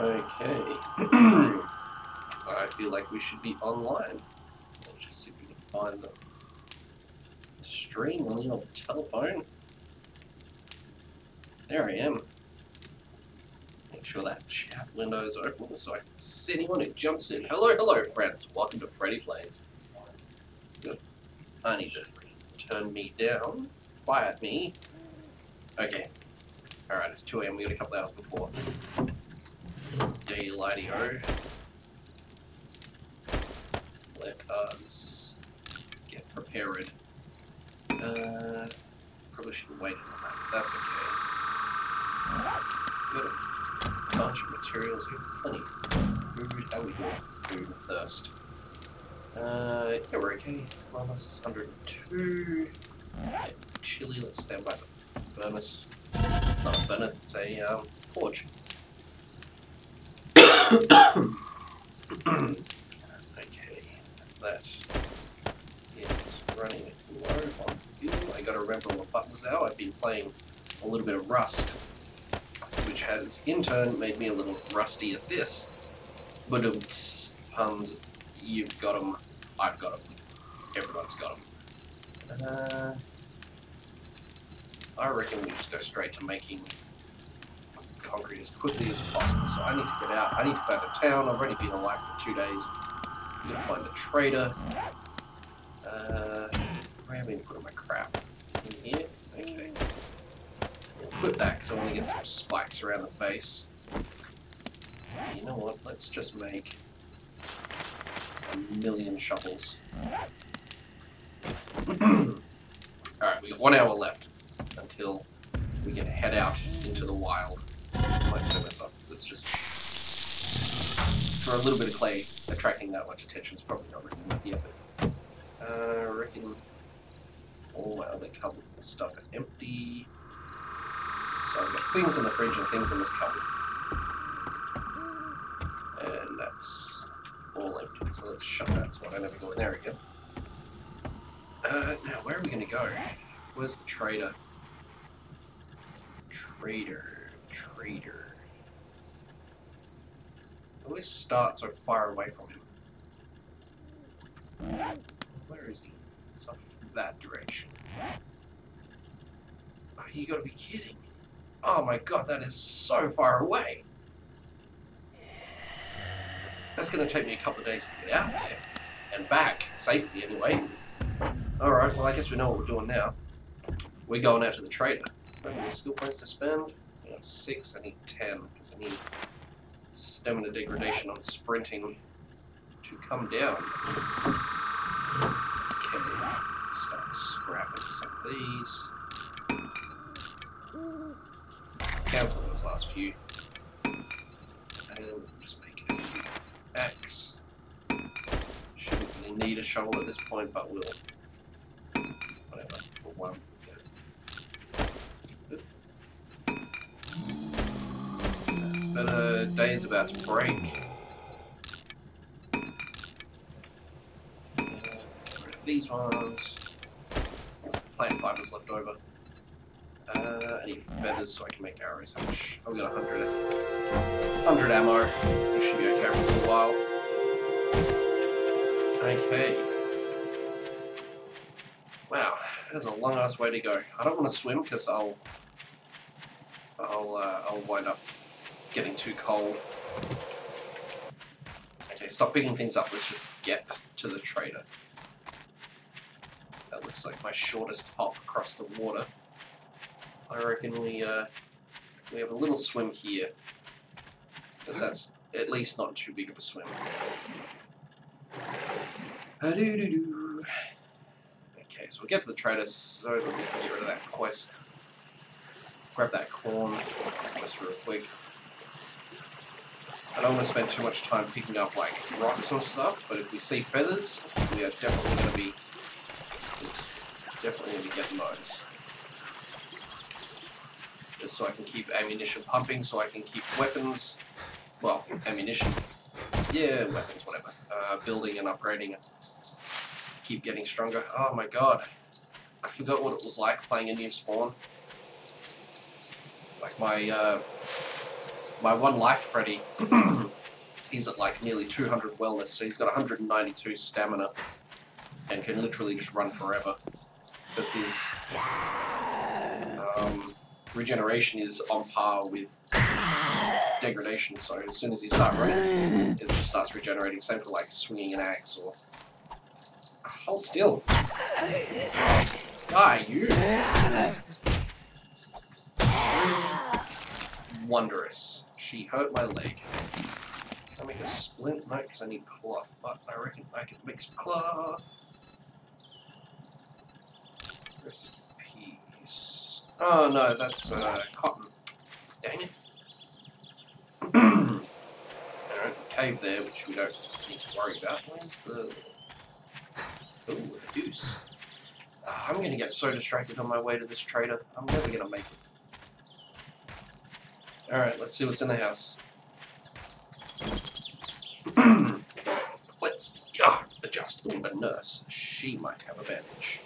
Okay. I feel like we should be online. Let's just see if we can find the stream on the old telephone. There I am. Make sure that chat window is open so I can see anyone who jumps in. Hello, friends. Welcome to Freddy Plays. Good. I need to turn me down. Quiet me. Okay. Alright, it's 2 AM. We got a couple hours before daylight-o. Let us get prepared. Probably should wait on that. That's okay. We got a bunch of materials. We have plenty of food. How are we doing for food and thirst? Yeah, we're okay. Well, this is 102. Okay, chili. Let's stand by the furnace. It's not a furnace. It's a forge. Okay, that is running low on fuel. I gotta remember all the buttons now. I've been playing a little bit of Rust, which has in turn made me a little rusty at this. But puns, you've got them, I've got them, everyone's got them. I reckon we just go straight to making concrete as quickly as possible. So I need to get out. I need to find a town. I've already been alive for 2 days. I'm gonna find the trader. Where have I been putting my crap? In here? Okay. We'll put that because I want to get some spikes around the base. You know what? Let's just make 1,000,000 shovels. Alright, we got 1 hour left until we can head out into the wild. I might turn this off because it's just, for a little bit of clay, attracting that much attention is probably not really worth the effort. I reckon all my other cupboards and stuff are empty. So I've got things in the fridge and things in this cupboard. And that's all empty. So let's shut that so I don't ever go in there again. Now, where are we going to go? Where's the trader? Trader. I always start so far away from him. Where is he? It's off that direction. Oh, you gotta be kidding. Oh my god, that is so far away. That's gonna take me a couple of days to get out there. And back, safely anyway. Alright, well I guess we know what we're doing now. We're going out to the trader. Any skill points to spend? I got 6, I need 10, because I need stamina degradation on sprinting to come down. Okay, let's start scrapping some of these. Cancel those last few. And just make it X. Shouldn't really need a shovel at this point, but we'll. Whatever, for one, yes. It's better. Day's about to break. These ones. There's plant fibers left over. I need feathers so I can make arrows. How much? I've got 100 ammo. This should be okay for a little while. Okay. Wow, there's a long ass way to go. I don't want to swim because I'll wind up getting too cold. Okay, stop picking things up. Let's just get to the trader. That looks like my shortest hop across the water. I reckon we have a little swim here. Because that's at least not too big of a swim. Okay, so we'll get to the trader so that we can get rid of that quest. Grab that corn just real quick. I don't want to spend too much time picking up like rocks and stuff, but if we see feathers, we are definitely going to be getting those. Just so I can keep ammunition pumping, so I can keep weapons, well, ammunition, yeah, weapons, whatever, building and upgrading it. Keep getting stronger. Oh my god, I forgot what it was like playing a new spawn. Like my my 1 life Freddy, he's at like nearly 200 wellness, so he's got 192 stamina and can literally just run forever because his regeneration is on par with degradation, so as soon as you start running, it just starts regenerating. Same for like swinging an axe or... Hold still. Die, you. Wondrous. She hurt my leg. Can I make a splint? No, because I need cloth, but I reckon I can make some cloth. Recipes. Oh no, that's cotton. Dang it. Alright, cave there, which we don't need to worry about. Where's the... Ooh, a deuce. I'm gonna get so distracted on my way to this trader. I'm never gonna make it. Alright, let's see what's in the house. Let's adjust. Ooh, a nurse. She might have a bandage.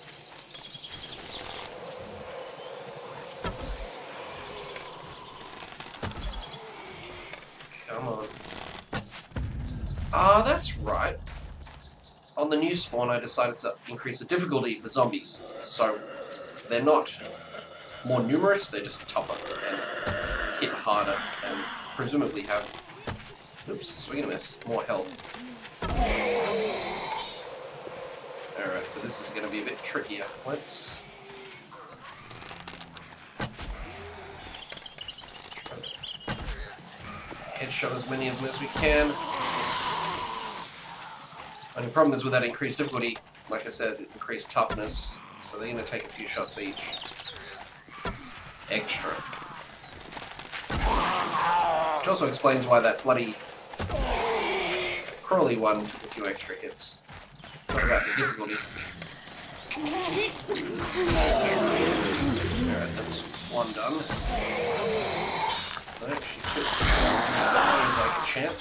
Come on. Ah, that's right. On the new spawn, I decided to increase the difficulty for zombies. So, they're not more numerous, they're just tougher and hit harder and presumably have, oops, swing and a miss, more health. Alright, so this is going to be a bit trickier. Let's... headshot as many of them as we can. Only problem is with that increased difficulty, like I said, increased toughness, so they're going to take a few shots each. Extra. Which also explains why that bloody crawly one took a few extra hits. Not about the difficulty. Alright, that's one done. No, she took that like a champ.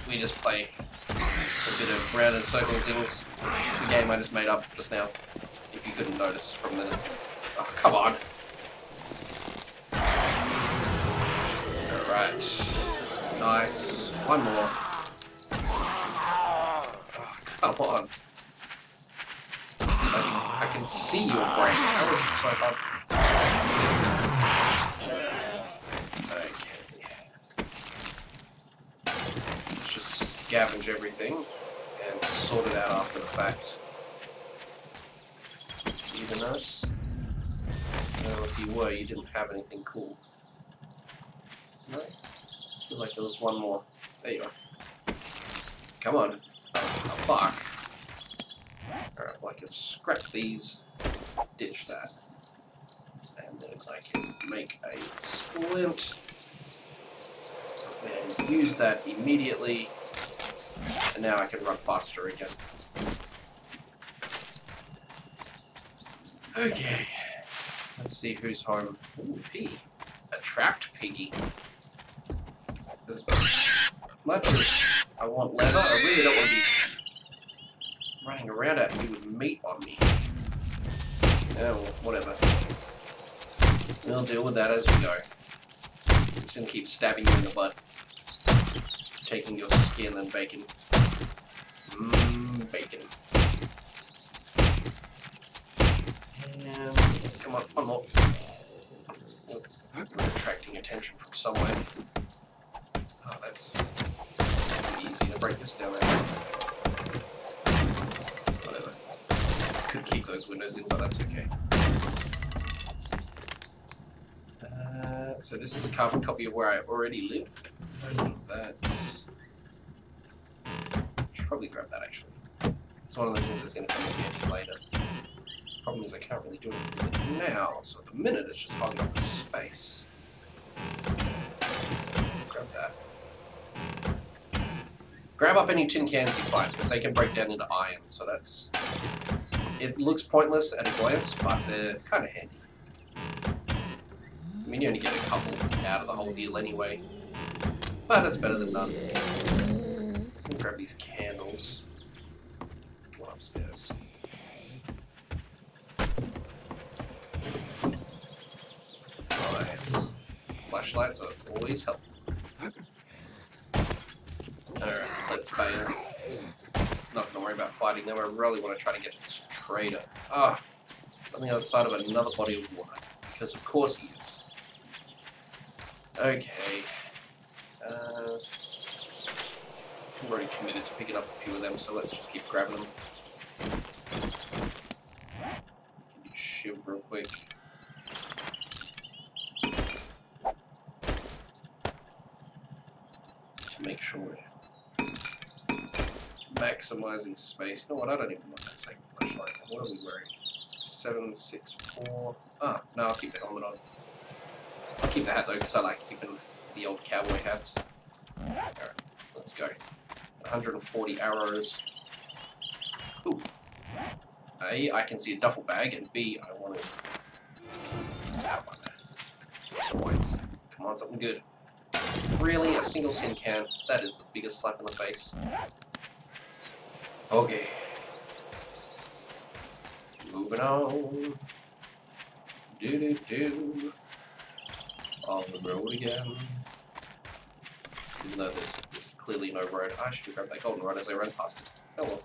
We just play a bit of round and circle things. It's a game I just made up just now, if you couldn't notice from the... Oh, come on! Alright. Nice. One more. Oh, come on. I can see your brain. How is it so hard? Scavenge everything and sort it out after the fact. You the nurse? No, if you were, you didn't have anything cool. No? I feel like there was one more. There you are. Come on. A bark. Alright, well I can scrap these, ditch that, and then I can make a splint and use that immediately. And now I can run faster again. Okay. Let's see who's home. Ooh, piggy. A trapped piggy. As much as I want leather, I really don't want to be running around at you with meat on me. Yeah, well, whatever. We'll deal with that as we go. I'm just gonna keep stabbing you in the butt. Taking your skin and bacon. Bacon. And come on, one more. We're attracting attention from somewhere. Oh, that's easy to break this down there. Whatever. Could keep those windows in, but that's okay. So this is a carbon copy of where I already live. I need that. Probably grab that actually. It's one of those things that's going to come in handy later. Problem is I can't really do anything with it now, so at the minute it's just hogging up the space. Grab that. Grab up any tin cans you find, because they can break down into iron, so that's... It looks pointless at a glance, but they're kind of handy. I mean, you only get a couple out of the whole deal anyway. But it's better than none. Grab these candles. Go upstairs. Nice. flashlights are always helpful. Alright, let's bail. Not gonna worry about fighting them. I really want to try to get to this trader. Ah, it's on the other side of another body of water. Because of course he is. Okay. I'm already committed to picking up a few of them, so let's just keep grabbing them. Can you shiv real quick? To make sure we're maximizing space. You know what? I don't even want that same flashlight. What are we wearing? 764. Ah, no, I'll keep the helmet on. I'll keep the hat though, because I like keeping the old cowboy hats. Alright, let's go. 140 arrows. Ooh. A, I can see a duffel bag, and B, I want to... that one. Twice. Come on, something good. Really? A single tin can? That is the biggest slap in the face. Okay. Moving on. Do-do-do. On the road again. Even though there's clearly no road. I should grab that golden rod as I run past it. Oh well.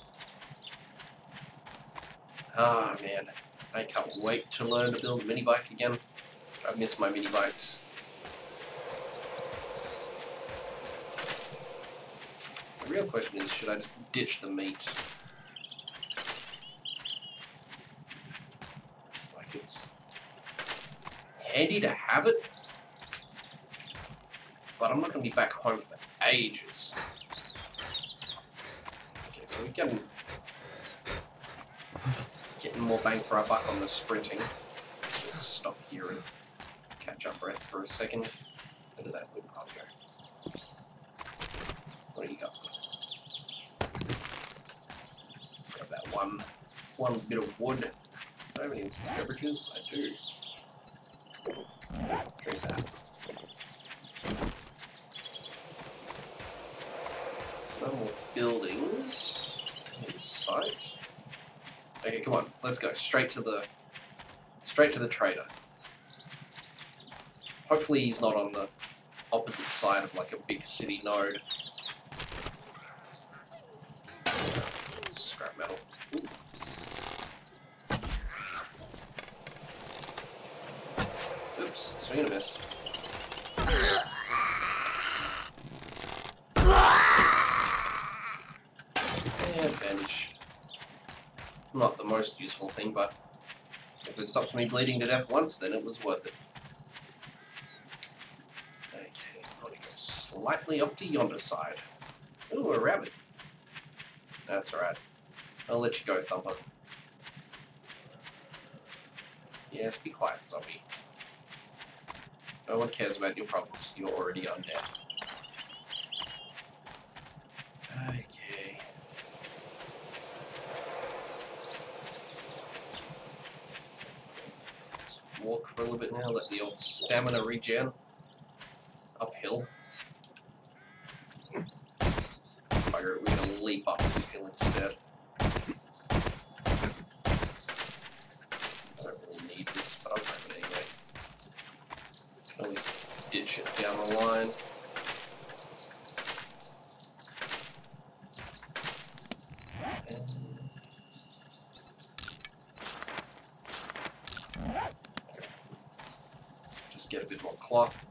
Ah, man. I can't wait to learn to build a mini bike again. I miss my mini bikes. The real question is, should I just ditch the meat? Like, it's handy to have it, but I'm not going to be back home for ages. Okay, so we're getting more bang for our buck on the sprinting. Let's just stop here and catch our breath for a second. Look at that whip. I'll go. What do you got? Grab that one bit of wood. Do I have any beverages? I do. Drink that. No more buildings in sight. Okay, come on, let's go straight to the trader. Hopefully he's not on the opposite side of like a big city node. Scrap metal. Ooh. Oops, swing and a miss. And bandage. Not the most useful thing, but if it stops me bleeding to death once, then it was worth it. Okay, I'm going to go slightly off to yonder side. Ooh, a rabbit. That's alright. I'll let you go, Thumper. Yes, be quiet, zombie. No one cares about your problems. You're already undead. Okay. Let's walk for a little bit now, let the old stamina regen. Uphill. Bugger, we're gonna leap up this hill instead. I don't really need this, but I'll grab it anyway. Can always ditch it down the line. Just get a bit more cloth.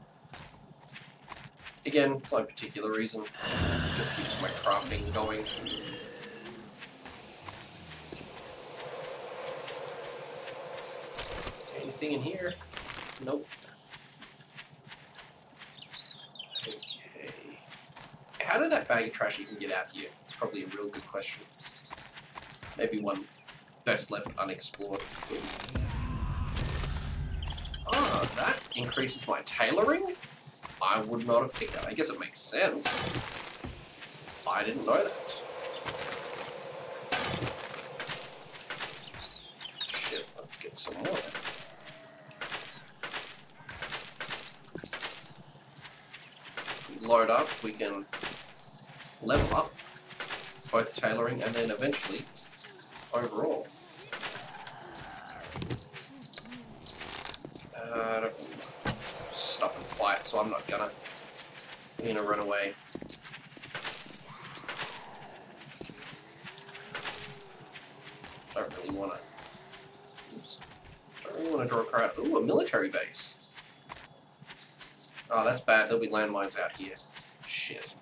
Again, no particular reason. Just keeps my crafting going. Anything in here? Nope. Okay. How did that bag of trash even get out here? It's probably a real good question. Maybe one best left unexplored. Ah, that increases my tailoring? I would not have picked that. I guess it makes sense. I didn't know that. Shit, let's get some more. If we load up, we can level up both tailoring and then eventually overall. Stop and fight that, so I'm not gonna run away. Don't really wanna. Oops. Don't really wanna draw a crowd. Ooh, a military base. Oh, that's bad. There'll be landmines out here. Shit.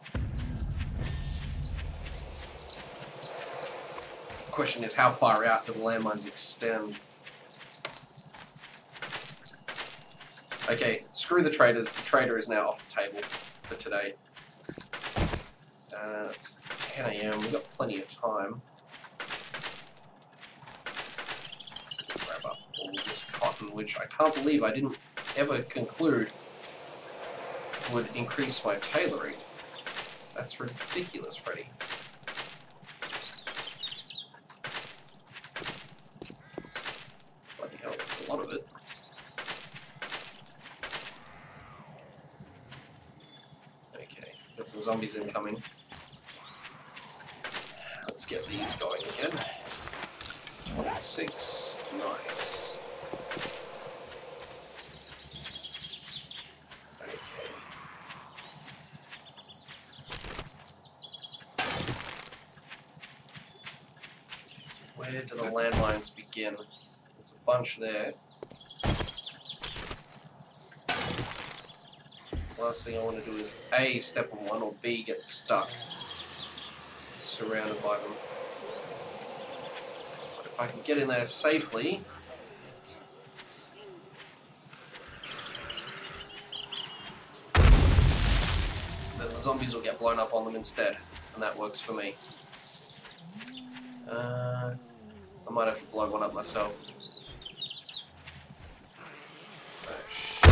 Question is, how far out do the landmines extend? Okay, screw the traders. The trader is now off the table for today. It's 10 AM. We've got plenty of time. Grab up all this cotton, which I can't believe I didn't ever conclude would increase my tailoring. That's ridiculous, Freddy. Bloody hell, that's a lot of it. Okay, got some zombies incoming. Let's get these going again. 26, nice. Where do the landmines begin? There's a bunch there. Last thing I want to do is A, step on one, or B, get stuck. Surrounded by them. But if I can get in there safely... then the zombies will get blown up on them instead. And that works for me. I might have to blow one up myself. Oh, shit.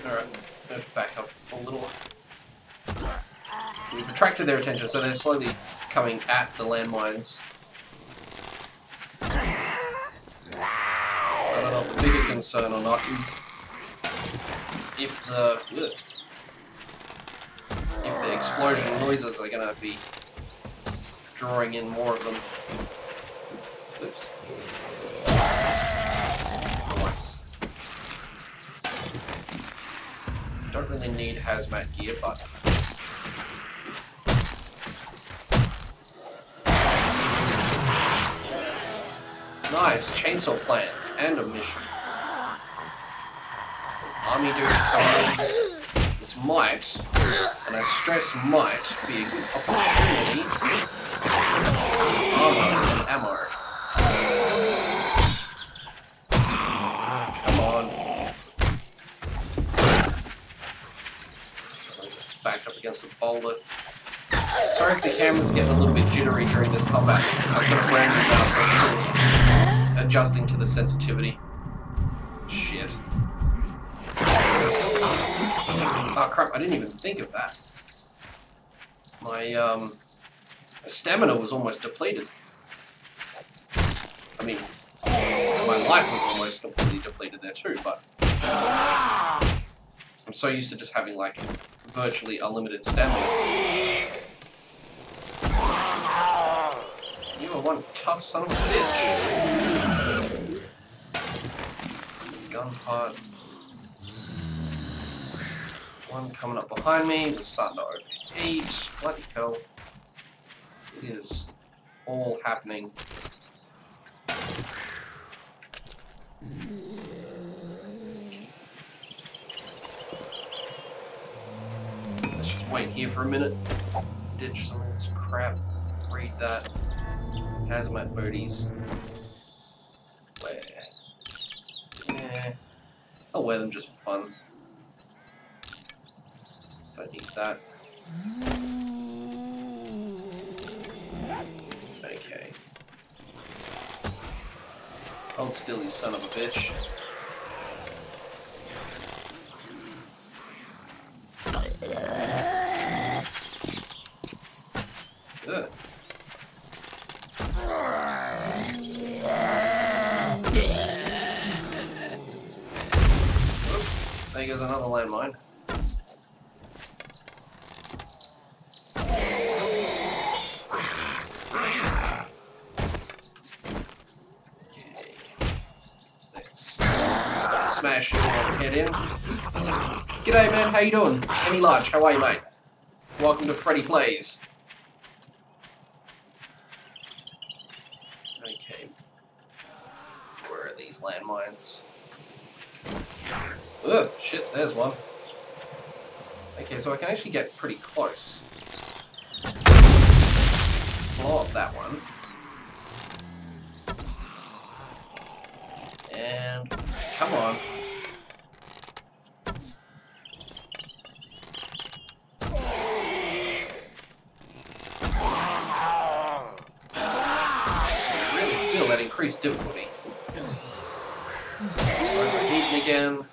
Alright, let's back up a little. We've attracted their attention, so they're slowly coming at the landmines. I don't know if the bigger concern or not is if the explosion noises are going to be drawing in more of them. Oops. Nice. Don't really need hazmat gear, but... nice, chainsaw plans and a mission. Army dude coming in. This might, and I stress might, be a good opportunity for some armor and ammo. Come on. Backed up against a boulder. Sorry if the camera's getting a little bit jittery during this combat. I've got a brand new mouse, so I'm still adjusting to the sensitivity. Shit. Oh crap, I didn't even think of that. My stamina was almost depleted. I mean, my life was almost completely depleted there too, but I'm so used to just having like virtually unlimited stamina. You are one tough son of a bitch. Gun part. One coming up behind me, just starting to overheat. Bloody hell. It is all happening. Let's just wait here for a minute. Ditch some of this crap. Read that. Hazmat booties. Where? Yeah. I'll wear them just for fun. Don't need that. Okay. Hold still, you son of a bitch. Good. Oop, there goes another landmine. Head in. G'day, man. How you doing? Any large. How are you, mate? Welcome to Freddy Plays. Okay. Where are these landmines? Ugh, shit, there's one. Okay, so I can actually get pretty close. Blow up that one. And come on. I really feel that increased difficulty. Overheating again.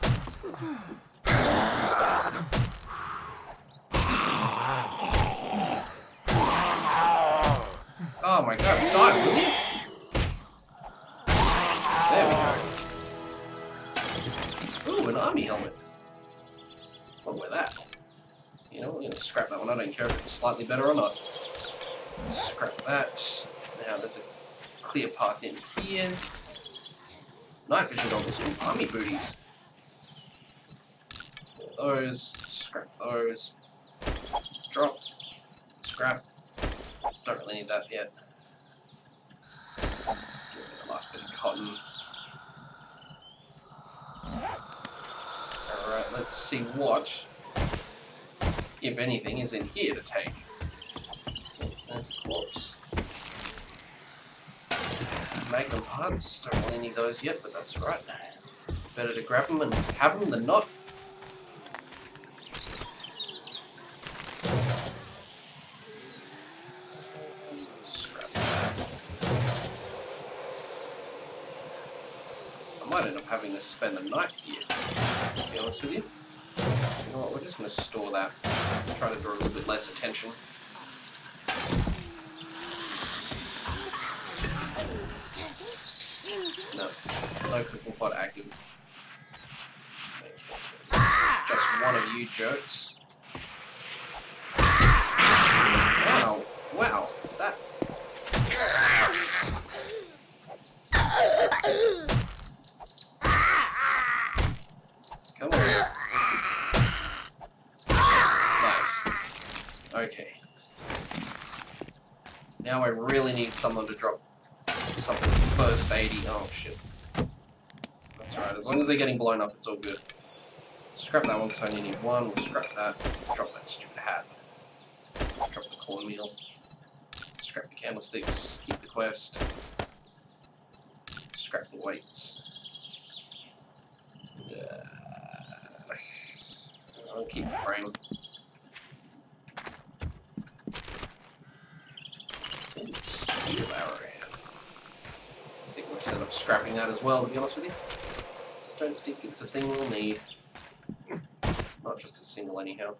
Oh my god, die, will you? There we go. Ooh, an army helmet. I'll wear that. You know, we're going to scrap that one. I don't care if it's slightly better or not. Scrap that. Now there's a clear path in here. Night vision goggles and army booties. Those. Scrap those. Drop. Scrap. Don't really need that yet. Give me the last bit of cotton. Alright, let's see what, if anything, is in here to take. Oh, there's a corpse. Magnum parts, don't really need those yet, but that's alright. Better to grab them and have them than not. I might end up having to spend the night here, to be honest with you. You know what, we're just going to store that. Try to draw a little bit less attention. No cooking pot active. Just one of you jerks. Wow, wow, that... Come on. Nice. Okay. Now I really need someone to drop something first 80. Oh shit. That's alright, as long as they're getting blown up, it's all good. Scrap that one because I only need one. We'll scrap that. Drop that stupid hat. Drop the cornmeal. Scrap the candlesticks. Keep the quest. Scrap the weights. I'll keep the frame. Ooh, steel arrowhead. I think we'll set up scrapping that as well, to be honest with you. Don't think it's a thing we'll need. Not just a single anyhow.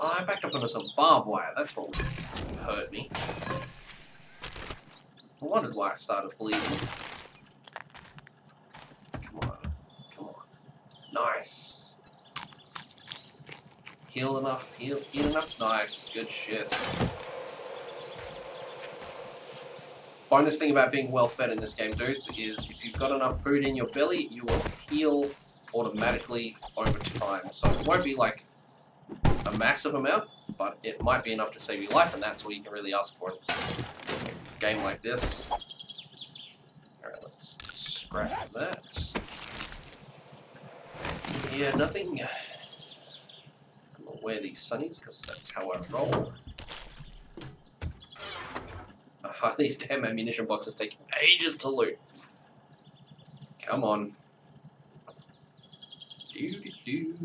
Oh, I backed up into some barbed wire. That's what hurt me. I wondered why I started bleeding. Come on. Come on. Nice. Heal enough. Heal enough. Nice. Good shit. Bonus thing about being well fed in this game, dudes, is if you've got enough food in your belly, you will heal automatically over time. So it won't be like a massive amount, but it might be enough to save your life, and that's all you can really ask for in a game like this. Alright, let's scrap that. Yeah, nothing. I'm gonna wear these sunnies because that's how I roll. These damn ammunition boxes take ages to loot. Come on. Do-do-do.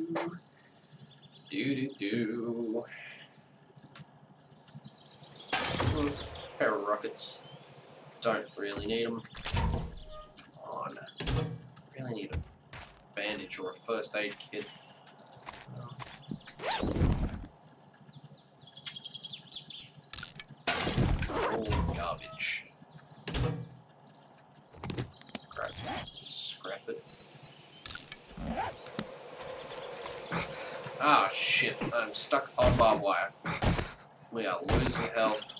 Do-do-do. Pair of rockets. Don't really need them. Come on. Really need a bandage or a first aid kit. Oh, garbage. Grab it. Scrap it. Ah, shit. I'm stuck on barbed wire. We are losing health.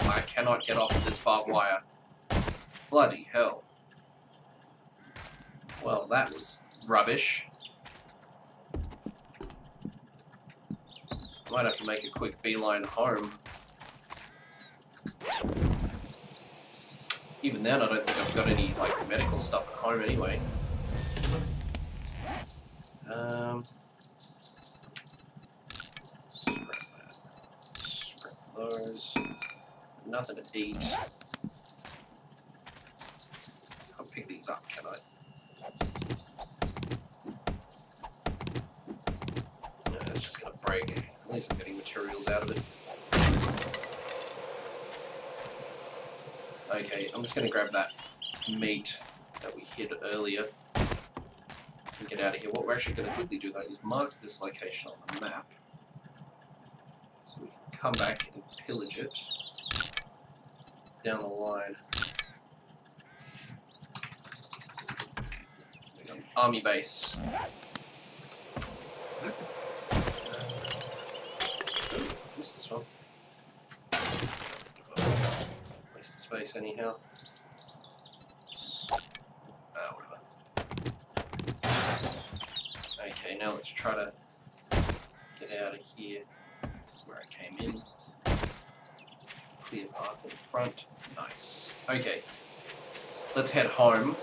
I cannot get off of this barbed wire. Bloody hell. Well, that was rubbish. Might have to make a quick beeline home. Even then, I don't think I've got any like medical stuff at home anyway. Scrap that. Scrap those. Nothing to eat. Can't pick these up, can I? No, it's just gonna break. At least I'm getting materials out of it. Okay, I'm just gonna grab that meat that we hid earlier and get out of here. What we're actually gonna quickly do though is mark this location on the map so we can come back and pillage it down the line. So we got an army base. Oh, missed this one. Wasted space anyhow. Whatever. Okay, now let's try to get out of here. This is where I came in. Clear path in front. Nice. Okay. Let's head home.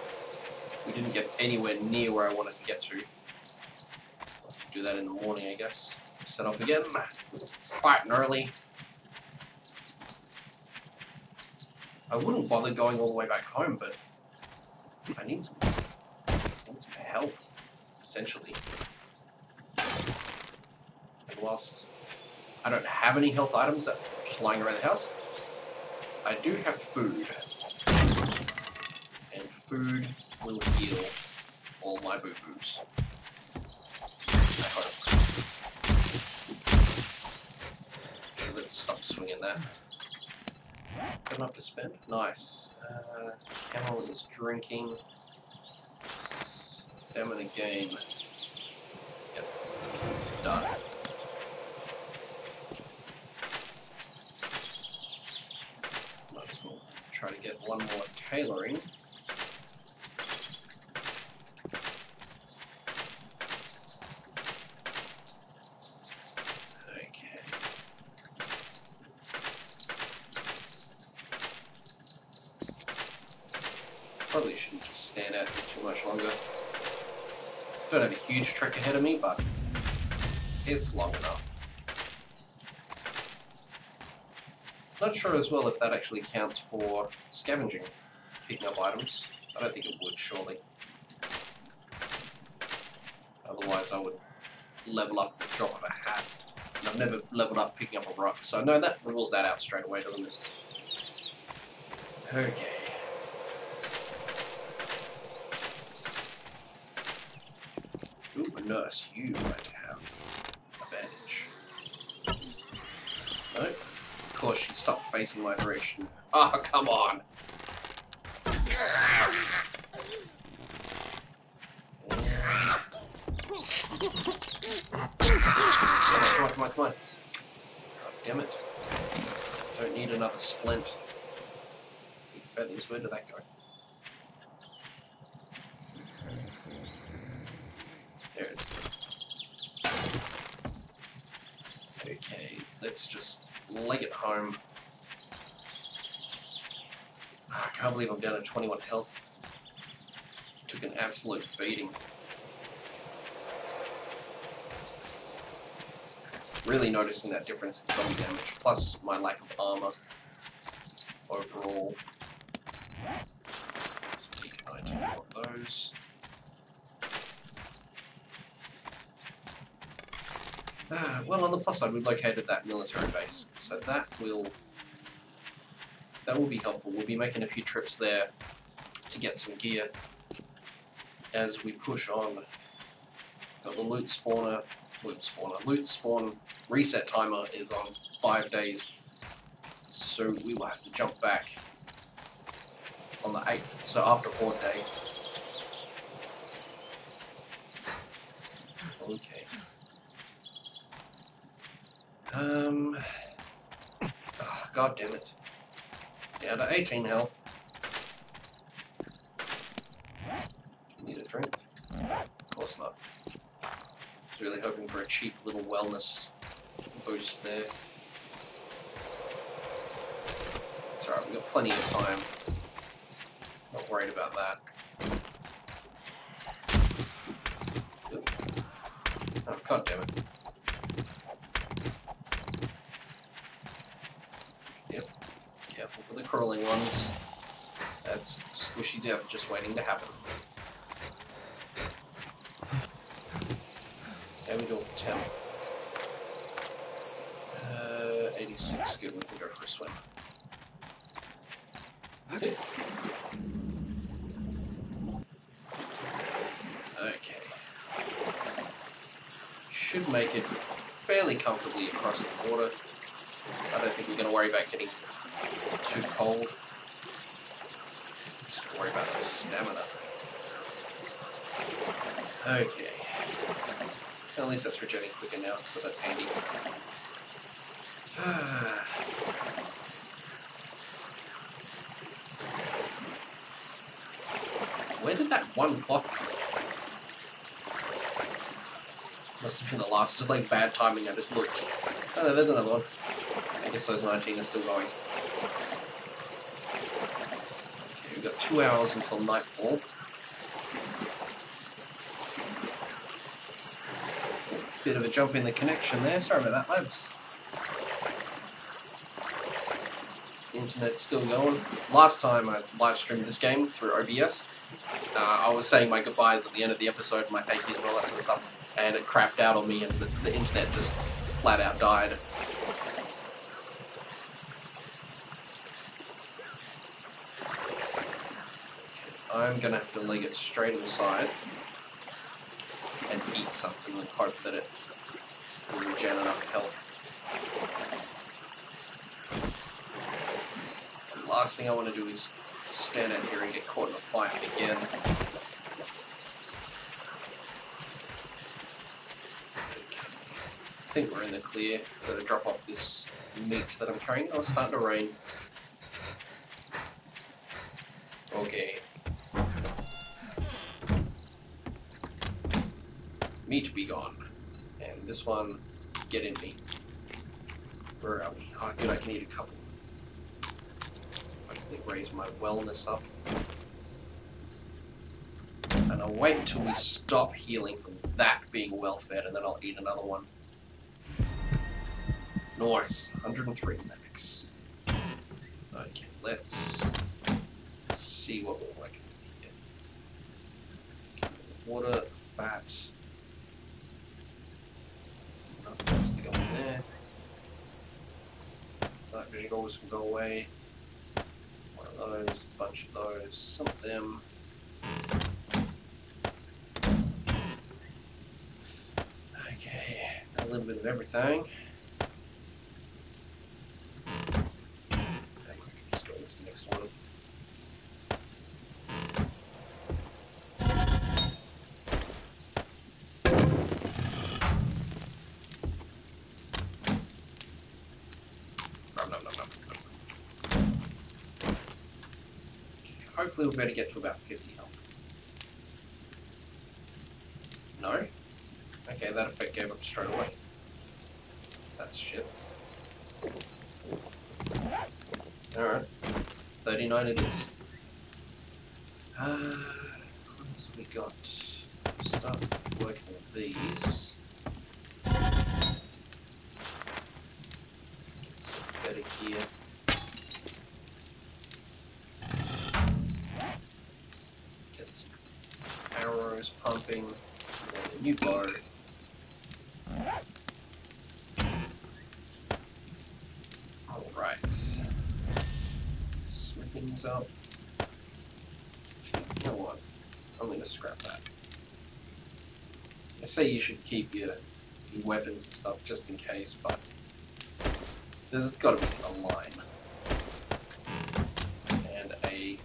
We didn't get anywhere near where I wanted to get to. I'll do that in the morning, I guess. Set off again. Bright and early. I wouldn't bother going all the way back home, but I need some health, essentially. And whilst I don't have any health items that are just lying around the house, I do have food. And food will heal all my boo-boos. I hope. Okay, let's stop swinging that. Got enough to spend? Nice. Camel is drinking. Stamina gain. Yep. Done. Might as well try to get one more tailoring. Okay. Probably shouldn't just stand out here too much longer. Don't have a huge trek ahead of me, but it's long enough. Not sure as well if that actually counts for scavenging, picking up items. I don't think it would, surely. Otherwise I would level up the drop of a hat. And I've never leveled up picking up a rock, so no, that rules that out straight away, doesn't it? Okay. Ooh, a nurse. You might have a bandage. No? Of course she stopped facing my direction. Oh, come on! Come on. God damn it. Don't need another splint. Need feathers. Where did that go? There it is. Okay, let's just leg it home. I can't believe I'm down to 21 health. Took an absolute beating. Really noticing that difference in zombie damage, plus my lack of armor overall. So we can item those. Well, on the plus side, we've located that military base, so that will be helpful. We'll be making a few trips there to get some gear as we push on. Got the loot spawn reset timer is on 5 days, so we will have to jump back on the 8th, so after Horde Day. Okay. Oh, God damn it. Down to 18 health. Need a drink? Of course not. I was really hoping for a cheap little wellness boost there. It's alright, we've got plenty of time. Not worried about that. Oh, god damn it. Yep. Careful for the crawling ones. That's squishy death just waiting to happen. How we doing for 10? 86, good, we can go for a swim. Okay. Should make it fairly comfortably across the water. I don't think we're going to worry about getting too cold. Just going to worry about the stamina. Okay. At least that's regenerating quicker now, so that's handy. Where did that one cloth come from? Must have been the last, just like bad timing, I just looked. Oh no, there's another one. I guess those 19 are still going. Okay, we've got 2 hours until nightfall. Bit of a jump in the connection there, sorry about that lads. The internet's still going. Last time I live streamed this game through OBS, I was saying my goodbyes at the end of the episode, my thank yous and all that sort of stuff. And it crapped out on me and the internet just flat out died. I'm gonna have to leg it straight inside and eat something and hope that it will regen enough health. The last thing I want to do is stand out here and get caught in a fight again. I think we're in the clear. Gotta drop off this meat that I'm carrying. Oh, it's starting to rain. Okay. Meat be gone. And this one, get in me. Where are we? Oh, good, I can eat a couple. Hopefully raise my wellness up. And I'll wait until we stop healing from that being well fed, and then I'll eat another one. Nice, 103 max. Okay, let's see what we're working with here. Water, fat. Nothing else to go in there. Night vision goggles can go away. One of those, a bunch of those, some of them. Okay, a little bit of everything. Hopefully we'll be able to get to about 50 health. No? Okay, that effect gave up straight away. That's shit. Alright. 39 it is. What else have we got? Start working with these. Get some better gear. Arrows pumping, and then a new bow. Alright. Smithing's up. You know what? I'm going to scrap that. I say you should keep your weapons and stuff just in case, but there's got to be a line. And a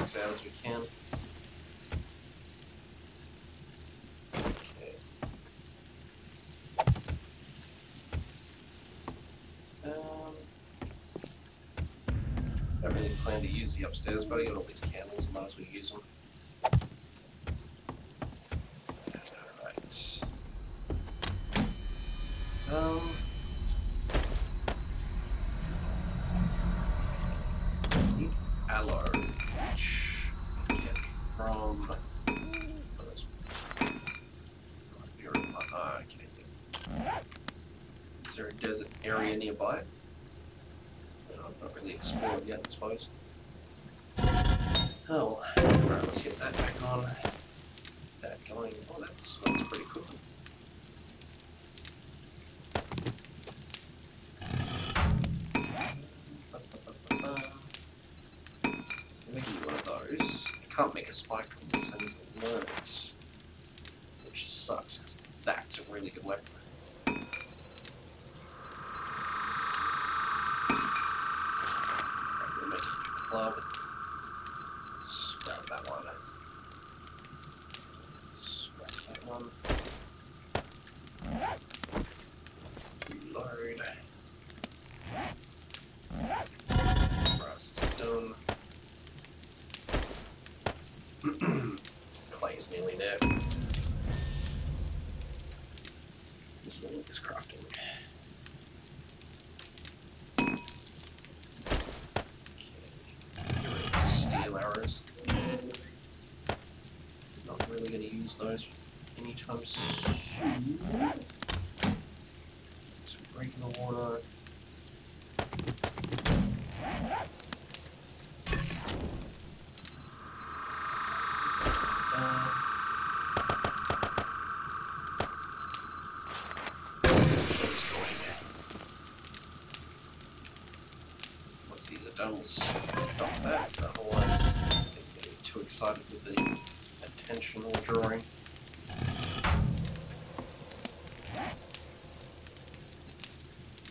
spikes out as we can. Okay. I don't really plan to use the upstairs, but I got all these candles, I might as well use them. Alright. Need aloe, which I get from... Is there a desert area nearby? I've not really explored yet, I suppose. Oh, alright, let's get that back on. That going. Oh, that smells pretty cool. Make you one of those. I can't make a spike from this, I need to learn it. Which sucks, because that's a really good weapon. We'll make a club. Scrap that one. Scrap that one. Reload. Brass is done. Clay's nearly there. This thing is crafting. Okay. Steel arrows. Not really going to use those anytime soon. So break in the water. Once these are done, we'll stop that. Otherwise, I'm getting too excited with the attention or drawing.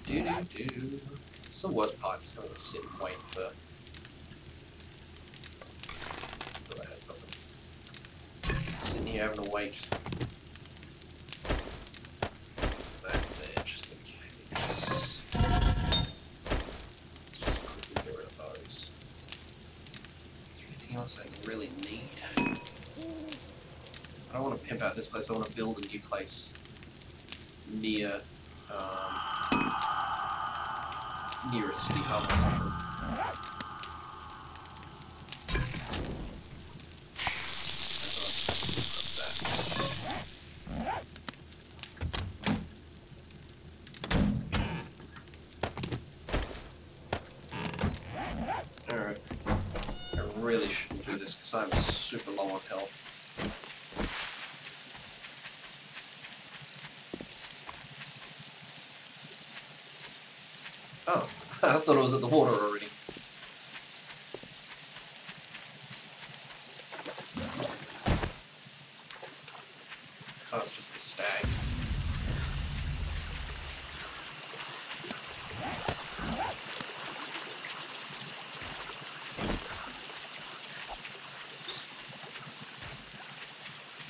Do. It's the worst part, just having to sit and wait for. I thought I had something. Sitting here having to wait. That there, just in case. Just quickly get rid of those. Is there anything else I really need? I don't want to pimp out this place, I want to build a new place near near a city hub or something. Alright. I really shouldn't do this because I'm super low on health. Oh, I thought it was at the water already. Oh, it's just the stag.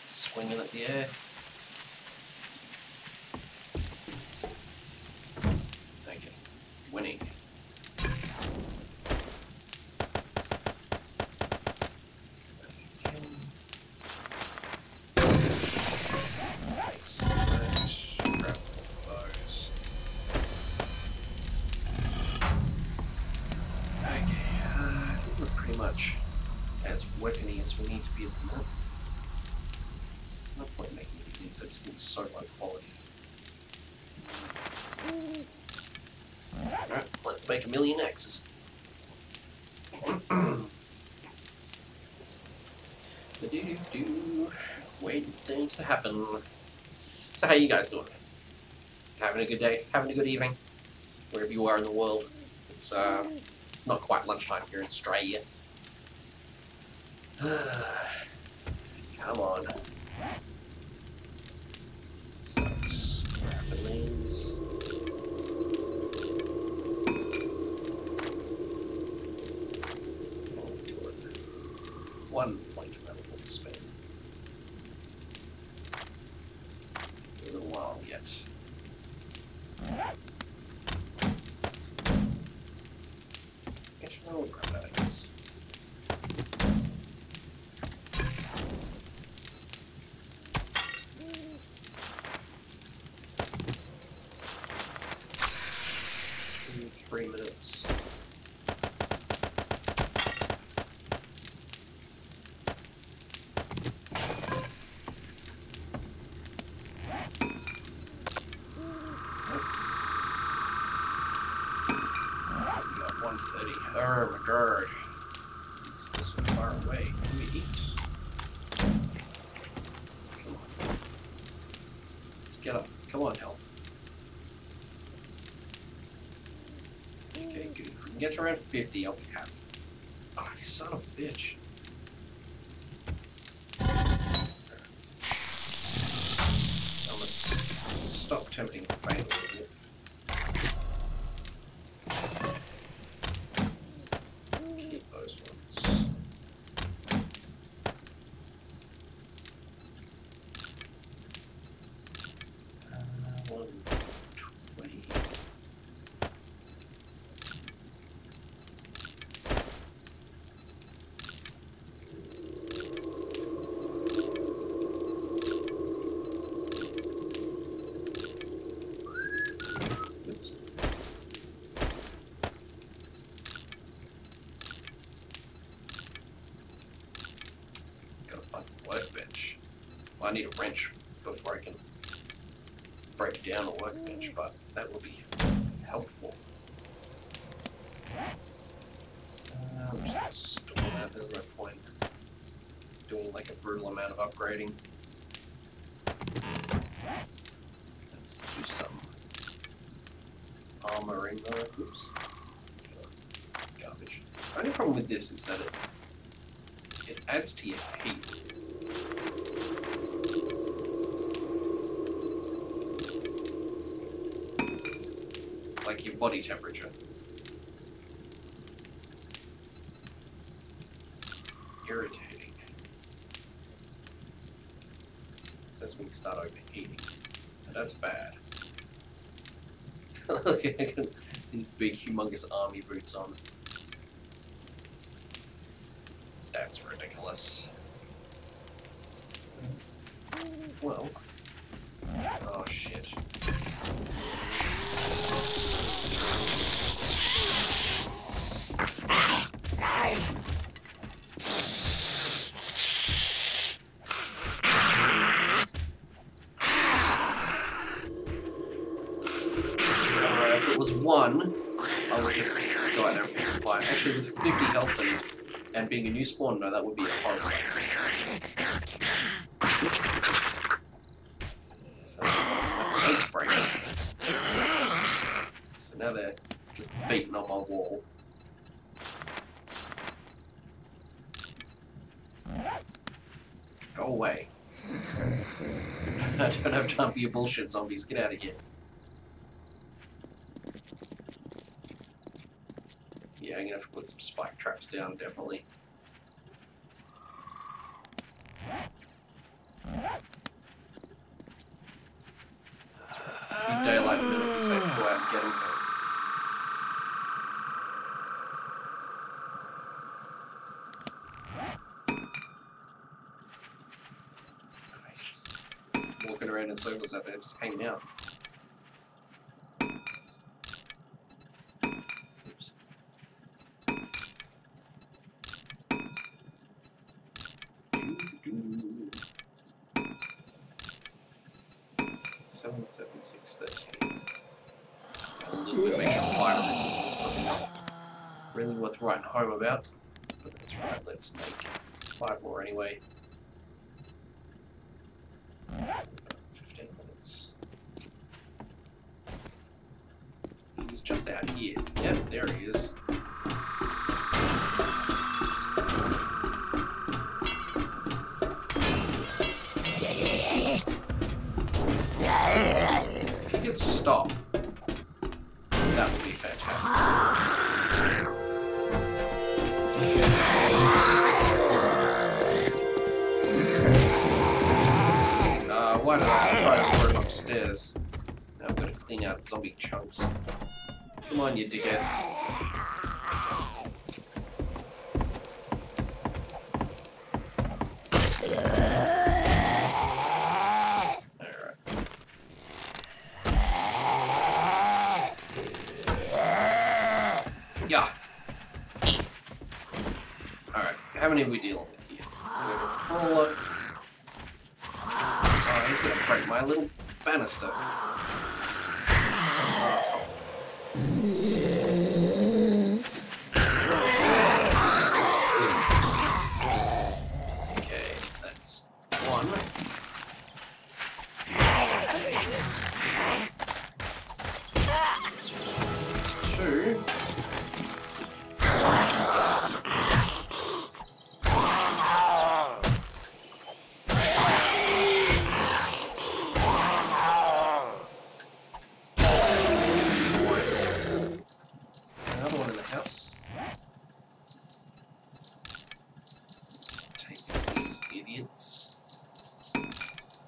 Swinging at the air. Okay, winning. Much as weapony as we need to be at the moment. No point making these, it's getting so low quality. Alright, let's make 1,000,000 axes. Waiting for things to happen. So how you guys doing? Having a good day? Having a good evening? Wherever you are in the world. It's not quite lunchtime here in Australia. Come on. So, scrappings. 1 point available to spend. A little while yet. Actually, I'll grab that, I guess. In 3 minutes. Oh my god. It's still so far away. Can we eat? Come on. Let's get up. Come on, health. Okay, good. If we can get to around 50, I'll be happy. Oh, you son of a bitch. I must stop tempting fate a little bit. Workbench. Well, I need a wrench before I can break down a workbench, but that will be helpful. I'm just gonna store that. There's no point doing like a brutal amount of upgrading. Let's do some armor in there. Oops. Garbage. The only problem with this is that it adds to your heat. Like your body temperature. It's irritating. It says we can start overheating. And that's bad. Look at these big humongous army boots on. That's ridiculous. Well. Oh shit. If it was 1, I would just go out there and pick a fight. Actually, with 50 health and being a new spawn, no, that would be a horrible. So, my legs breaking. So now they're just beating on my wall. Go away. I don't have time for your bullshit, zombies. Get out of here. Yeah, I'm gonna have to put some spike traps down, definitely. Be daylight in a minute, be safe to go out and get them. Walking around in circles out there, just hanging out. Oops. 7, 7, 6, 13. A little bit of extra fire resistance, probably not really worth writing home about. But that's right, let's make 5 more anyway. 15 minutes. He's just out here. Yep, there he is. If you could stop, that would be fantastic. tried it. I tried to lure him upstairs. Now I'm gonna clean out zombie chunks. Come on, you dickhead. Yeah. Alright, how many are we dealing with here? We have a crawler. Oh, he's gonna break my little banister. Asshole. Okay, that's one. That's two.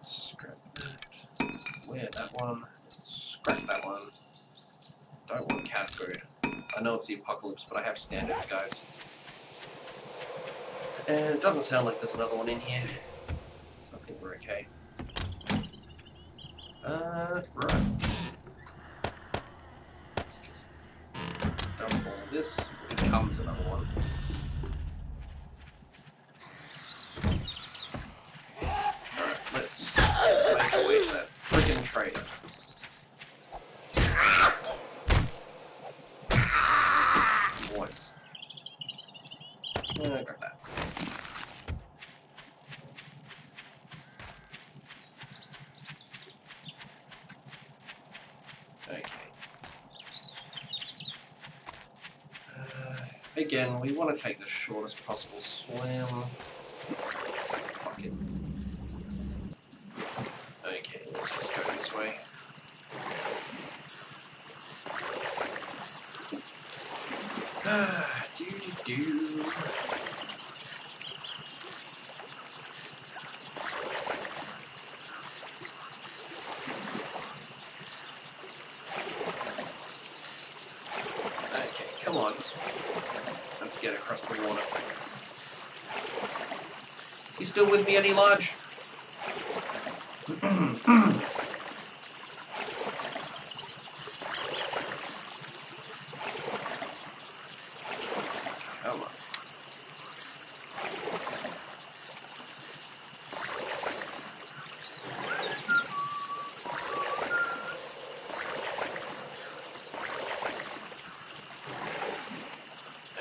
Scrap that. Where that one? Scrap that one. Don't want cat food. I know it's the apocalypse, but I have standards, guys. And it doesn't sound like there's another one in here. So I think we're okay. Right. Let's just dump all of this. Here comes another one. Let's make our way to that freaking trader. Voice. Grab that. Okay. Again, we want to take the shortest possible swim. Fuck it. Okay, let's just go this way. Do. Okay, come on. Let's get across the water. You still with me, Eddie Lodge? Come on.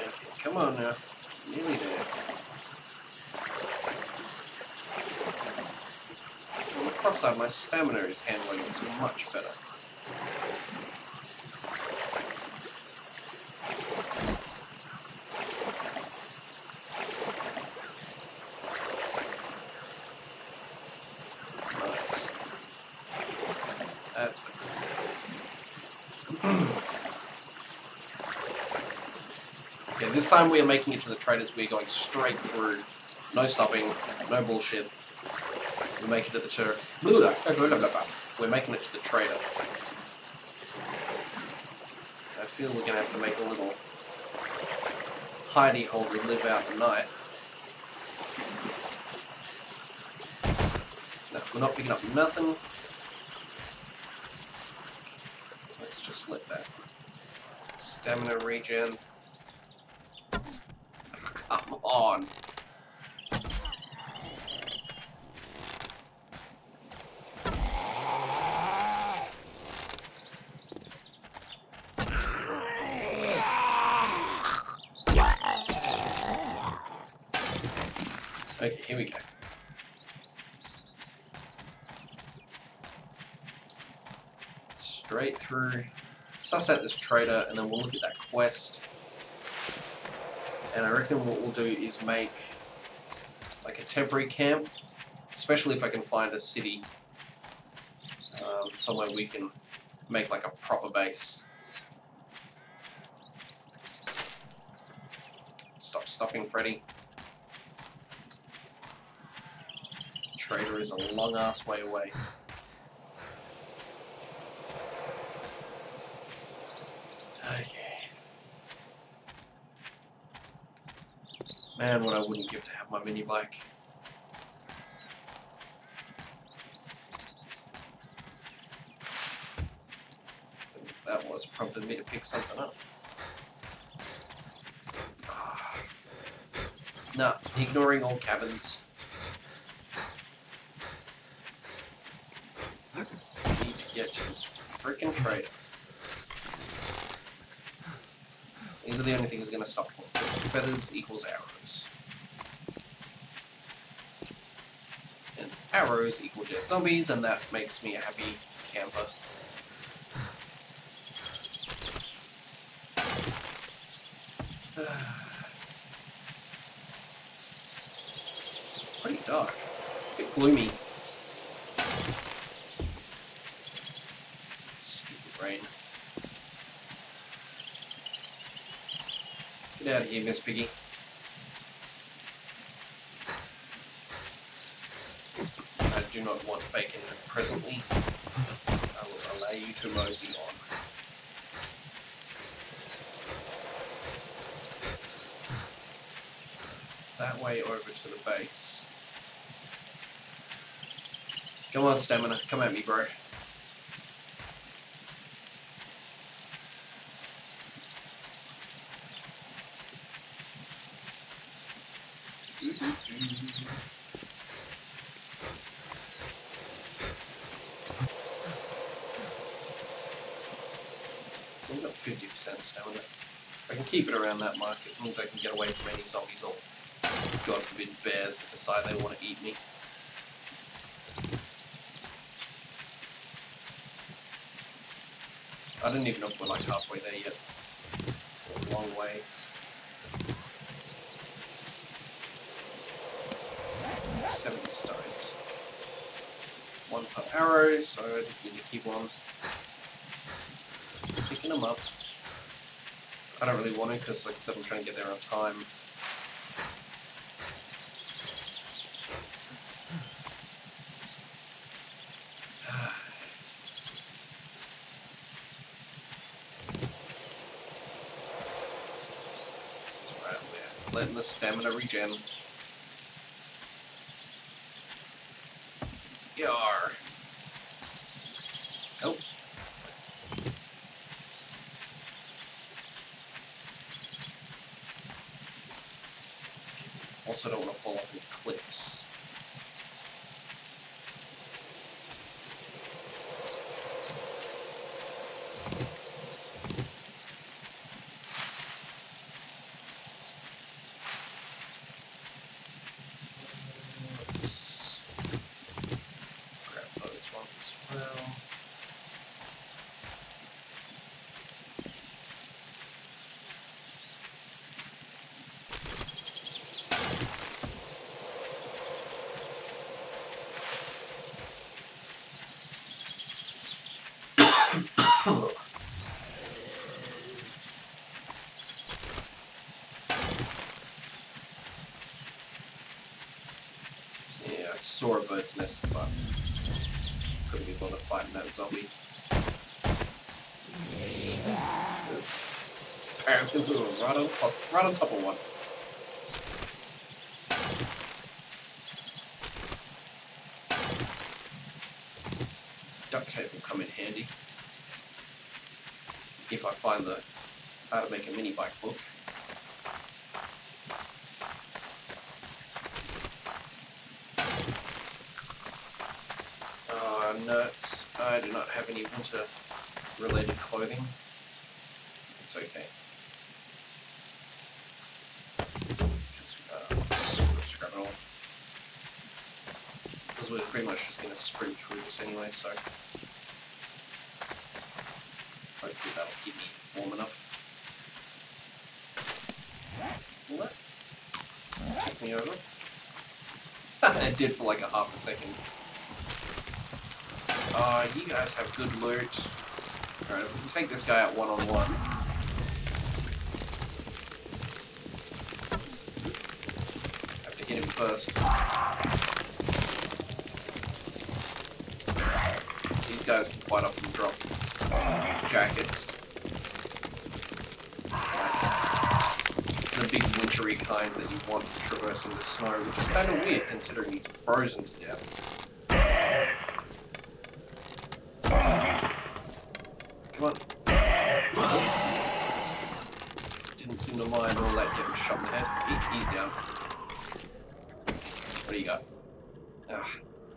Okay, come on now. Nearly there. On the plus side, my stamina is handling this much better. Nice. That's better. Okay, this time we are making it to the traders. We're going straight through. No stopping. No bullshit. We make it to the We're making it to the trader. I feel we're going to have to make a little hidey hole to live out the night. No, we're not picking up nothing. Let's just let that stamina regen. Come on. Okay, here we go. Straight through. Suss out this trader, and then we'll look at that quest. And I reckon what we'll do is make like a temporary camp, especially if I can find a city somewhere we can make like a proper base. Stop stopping, Freddy. Trader is a long ass way away. Man, what I wouldn't give to have my mini bike. That was prompted me to pick something up. Nah, ignoring all cabins. Need to get to this freaking trader. These are the only things going to stop me. Because feathers equals arrows. And arrows equal dead zombies, and that makes me a happy camper. Pretty dark. A bit gloomy. Stupid rain. Get out of here, Miss Piggy. I do not want bacon presently. I will allow you to mosey on. It's that way over to the base. Come on, stamina. Come at me, bro. We've got 50% stamina. If I can keep it around that mark, it means I can get away from any zombies or, God forbid, bears that decide they want to eat me. I don't even know if we're like halfway there yet. It's a long way. $70 stones. One per arrow, so I just need to keep on picking them up. I don't really want to because, like I said, I'm trying to get there on time. That's right, we're letting the stamina regen. Yar. Nope. Also don't want to fall off any cliffs. Let's grab those ones as well. Yeah, I saw a bird's nest, but couldn't be bothered fighting that zombie. Apparently we were right on top of one. Duct tape will come in handy if I find the how to make a mini bike book. Nuts. I do not have any winter related clothing. It's okay. Just scrap it all. Because we're pretty much just going to sprint through this anyway, so hopefully that'll keep me warm enough. Will that take me over? It did for like a half a second. You guys have good loot. Alright, if we can take this guy out one-on-one. Have to hit him first. These guys can quite often drop jackets. The big winter glitchery kind that you want for traversing the snow, which is kind of weird considering he's frozen to death. Come on. Didn't seem to mind all that getting shot in the head. He's down. What do you got?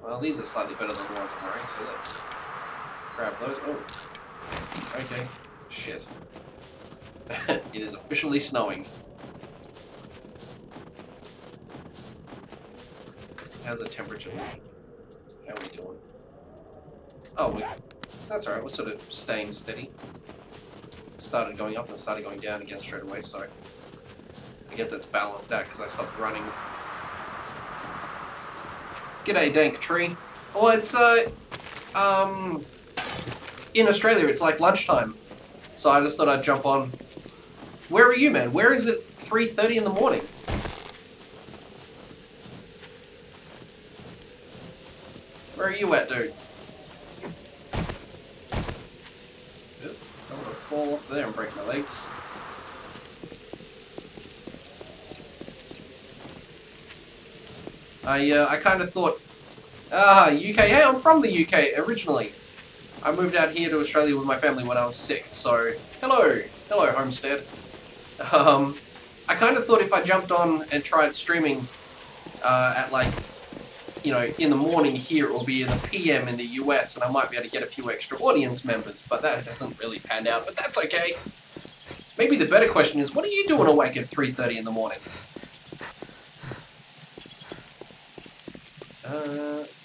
Well, these are slightly better than the ones I'm wearing, so let's grab those. Oh. Okay. Shit. It is officially snowing. How's the temperature looking? How are we doing? Oh, that's alright. We're sort of staying steady. Started going up and started going down again straight away, so I guess it's balanced out because I stopped running. G'day, dank tree. Well, it's, in Australia, it's like lunchtime. So I just thought I'd jump on. Where are you, man? Where is it 3:30 in the morning? Where are you at, dude? Good. I don't want to fall off there and break my legs. I kind of thought, UK. Hey, I'm from the UK originally. I moved out here to Australia with my family when I was 6, so hello, homestead. I kind of thought if I jumped on and tried streaming at like, you know, in the morning here, it will be in the PM in the US, and I might be able to get a few extra audience members, but that hasn't really panned out, but that's okay. Maybe the better question is, what are you doing awake at 3:30 in the morning?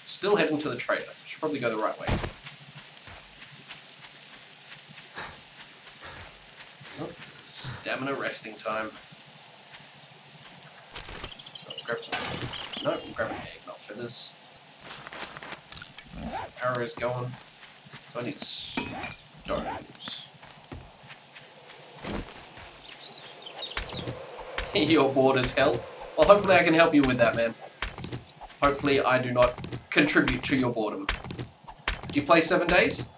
Still heading to the trader. Should probably go the right way. Oh, stamina resting time. So I'll grab some. No, we'll grab an egg, not feathers. Get some arrows going. So I need stones. You're bored as hell. Well, hopefully I can help you with that, man. Hopefully I do not contribute to your boredom. Do you play 7 days?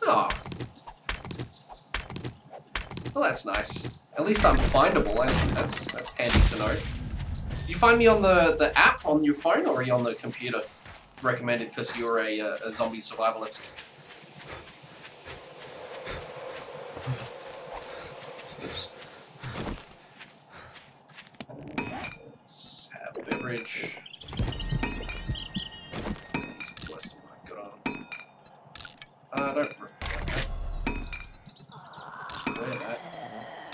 Oh. Well, that's nice. At least I'm findable. That's handy to know. Do you find me on the app on your phone, or are you on the computer? Recommended because you're a zombie survivalist. Oops. Let's have a beverage. That's the worst thing I've got on. Don't wear that.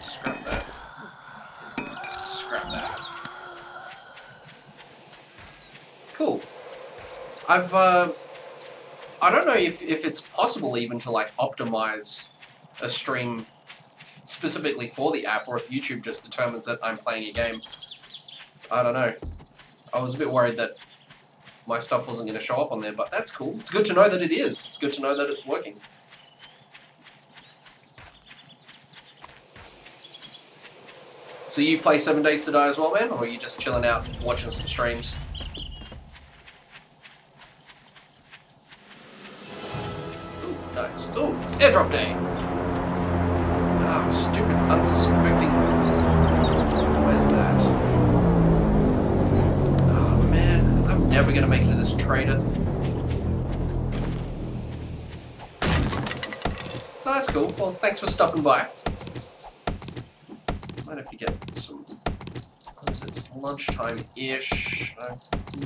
Scrap that. Scrap that. Cool. I don't know if it's possible even to like optimize a stream specifically for the app, or if YouTube just determines that I'm playing a game. I don't know. I was a bit worried that my stuff wasn't going to show up on there, but that's cool. It's good to know that it is. It's good to know that it's working. So you play 7 Days to Die as well, man? Or are you just chilling out, watching some streams? Ooh, nice. Ooh, it's airdrop day! Ah, stupid, unsuspecting... Where's that? Oh, man. I'm never gonna make it to this trader. Oh, that's cool. Well, thanks for stopping by. Might have to get some... What is it? It's lunchtime-ish.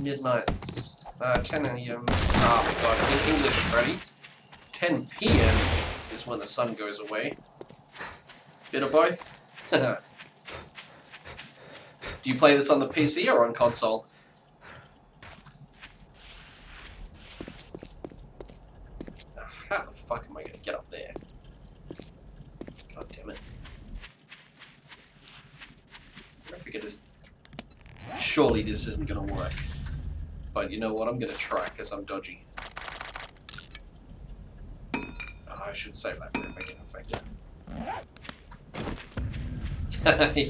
Midnights. 10 a.m. Oh my god, in English, Freddy. 10 p.m. is when the sun goes away. Bit of both. Do you play this on the PC or on console? How the fuck am I going to get up there? God damn it. I forget this. Surely this isn't going to work. But you know what? I'm going to try because I'm dodgy. Oh, I should save that for if I get infected.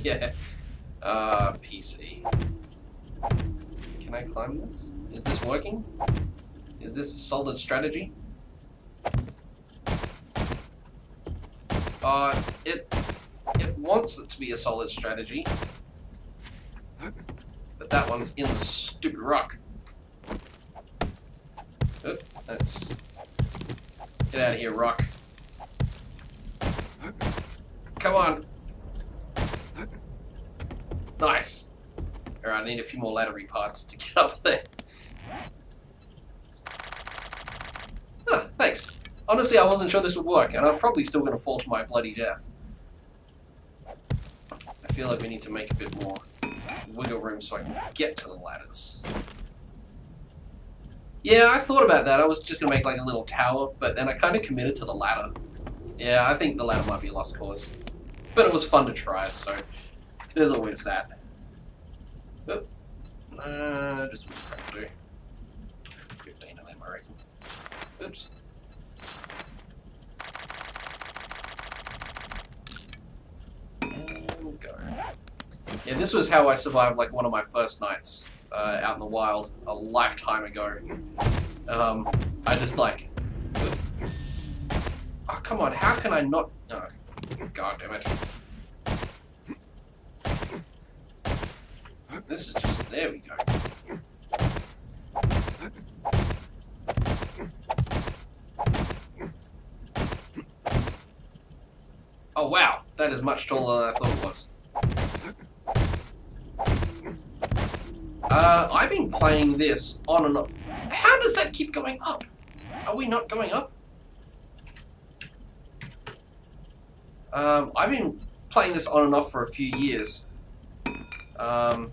Yeah. PC. Can I climb this? Is this working? Is this a solid strategy? It wants it to be a solid strategy. But that one's in the stupid rock. Oh, that's... Get out of here, rock. Come on. Nice. Alright, I need a few more laddery parts to get up there. Huh, thanks. Honestly, I wasn't sure this would work, and I'm probably still going to fall to my bloody death. I feel like we need to make a bit more wiggle room so I can get to the ladders. Yeah, I thought about that. I was just going to make like a little tower, but then I kind of committed to the ladder. Yeah, I think the ladder might be a lost cause. But it was fun to try, so there's always that. Oop. Just what I'm do. 15 of them, I reckon. Oops. And go. Yeah, this was how I survived like one of my first nights out in the wild a lifetime ago. I just like... Oh, come on, how can I not... Oh, God damn it. This is just... There we go. Oh, wow. That is much taller than I thought it was. I've been playing this on and off. How does that keep going up? Are we not going up? I've been playing this on and off for a few years. I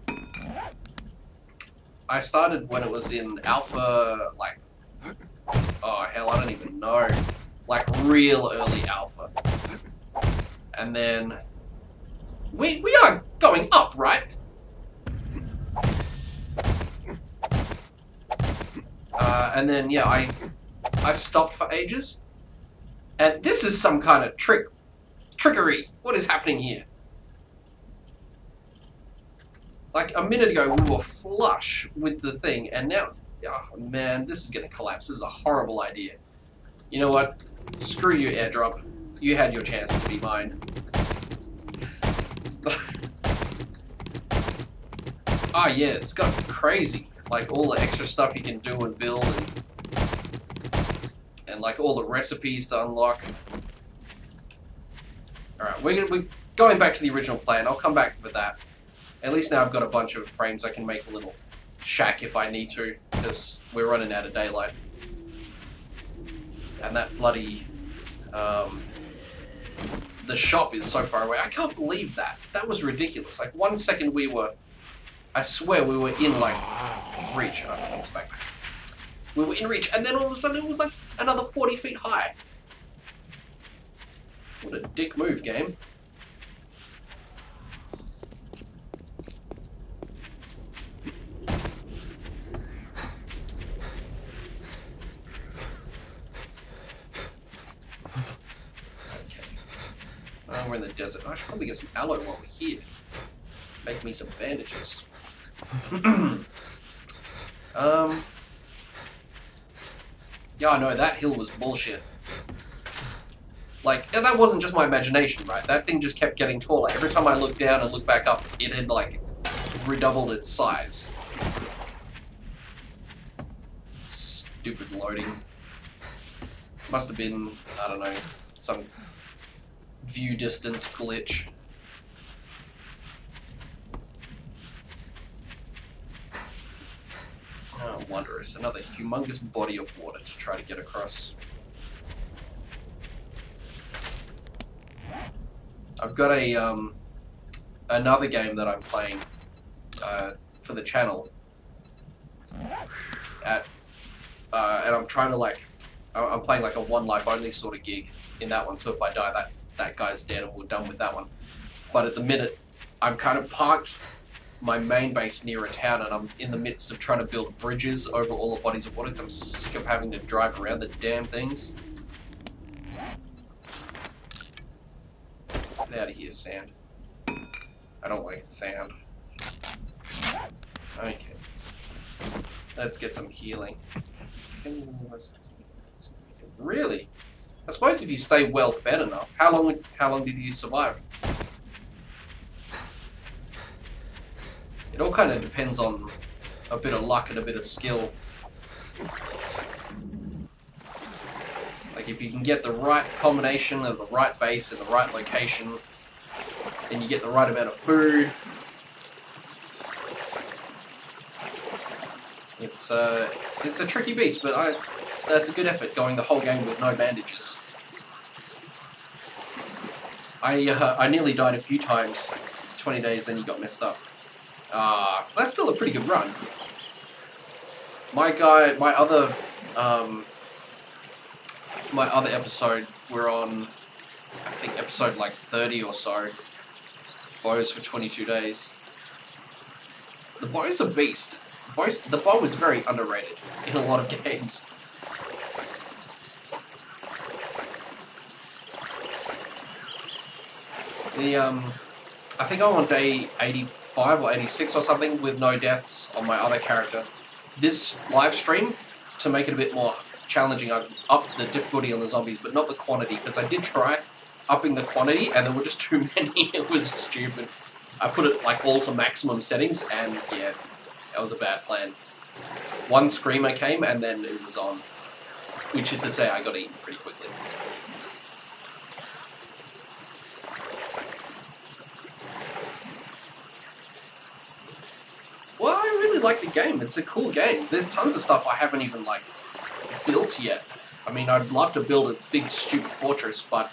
started when it was in alpha, like, oh hell, I don't even know, like real early alpha. And then, we are going up, right? And then, yeah, I stopped for ages. And this is some kind of trickery. What is happening here? Like, a minute ago, we were flush with the thing, and now it's... Oh, man, this is going to collapse. This is a horrible idea. You know what? Screw you, airdrop. You had your chance to be mine. Ah, yeah, it's got crazy. Like, all the extra stuff you can do and build, and like, all the recipes to unlock. Alright, we're going back to the original plan. I'll come back for that. At least now I've got a bunch of frames I can make a little shack if I need to, because we're running out of daylight. And that bloody... the shop is so far away. I can't believe that. That was ridiculous. Like, 1 second we were... I swear we were in, like, reach. Oh, it's back. We were in reach, and then all of a sudden it was, like, another 40 feet high. What a dick move, game. We're in the desert. I should probably get some aloe while we're here. Make me some bandages. Yeah, I know, that hill was bullshit. Like, that wasn't just my imagination, right? That thing just kept getting taller. Every time I looked down and looked back up, it had, like, redoubled its size. Stupid loading. Must have been, I don't know, some view distance glitch. Oh, wondrous. Another humongous body of water to try to get across. I've got a, another game that I'm playing, for the channel. And I'm trying to, like, I'm playing like a one life only sort of gig in that one, so if I die, that guy's dead and we're done with that one. But at the minute, I'm kind of parked my main base near a town, and I'm in the midst of trying to build bridges over all the bodies of water, because I'm sick of having to drive around the damn things. Get out of here, sand. I don't like sand. Okay. Let's get some healing. Really? I suppose if you stay well fed enough. How long did you survive? It all kind of depends on a bit of luck and a bit of skill. Like if you can get the right combination of the right base in the right location, and you get the right amount of food, it's a tricky beast, but that's a good effort going the whole game with no bandages. I nearly died a few times, 20 days, then you got messed up. That's still a pretty good run. My other episode, we're on, I think, episode like 30 or so. Bows for 22 days. The bow's a beast. The bow is very underrated in a lot of games. I think I'm on day 85 or 86 or something with no deaths on my other character. This live stream, to make it a bit more challenging, I've upped the difficulty on the zombies, but not the quantity, because I did try upping the quantity and there were just too many. It was stupid. I put it like all to maximum settings and yeah, that was a bad plan. One screamer came and then it was on, which is to say I got eaten pretty quickly. Well, I really like the game. It's a cool game. There's tons of stuff I haven't even like built yet. I mean, I'd love to build a big stupid fortress, but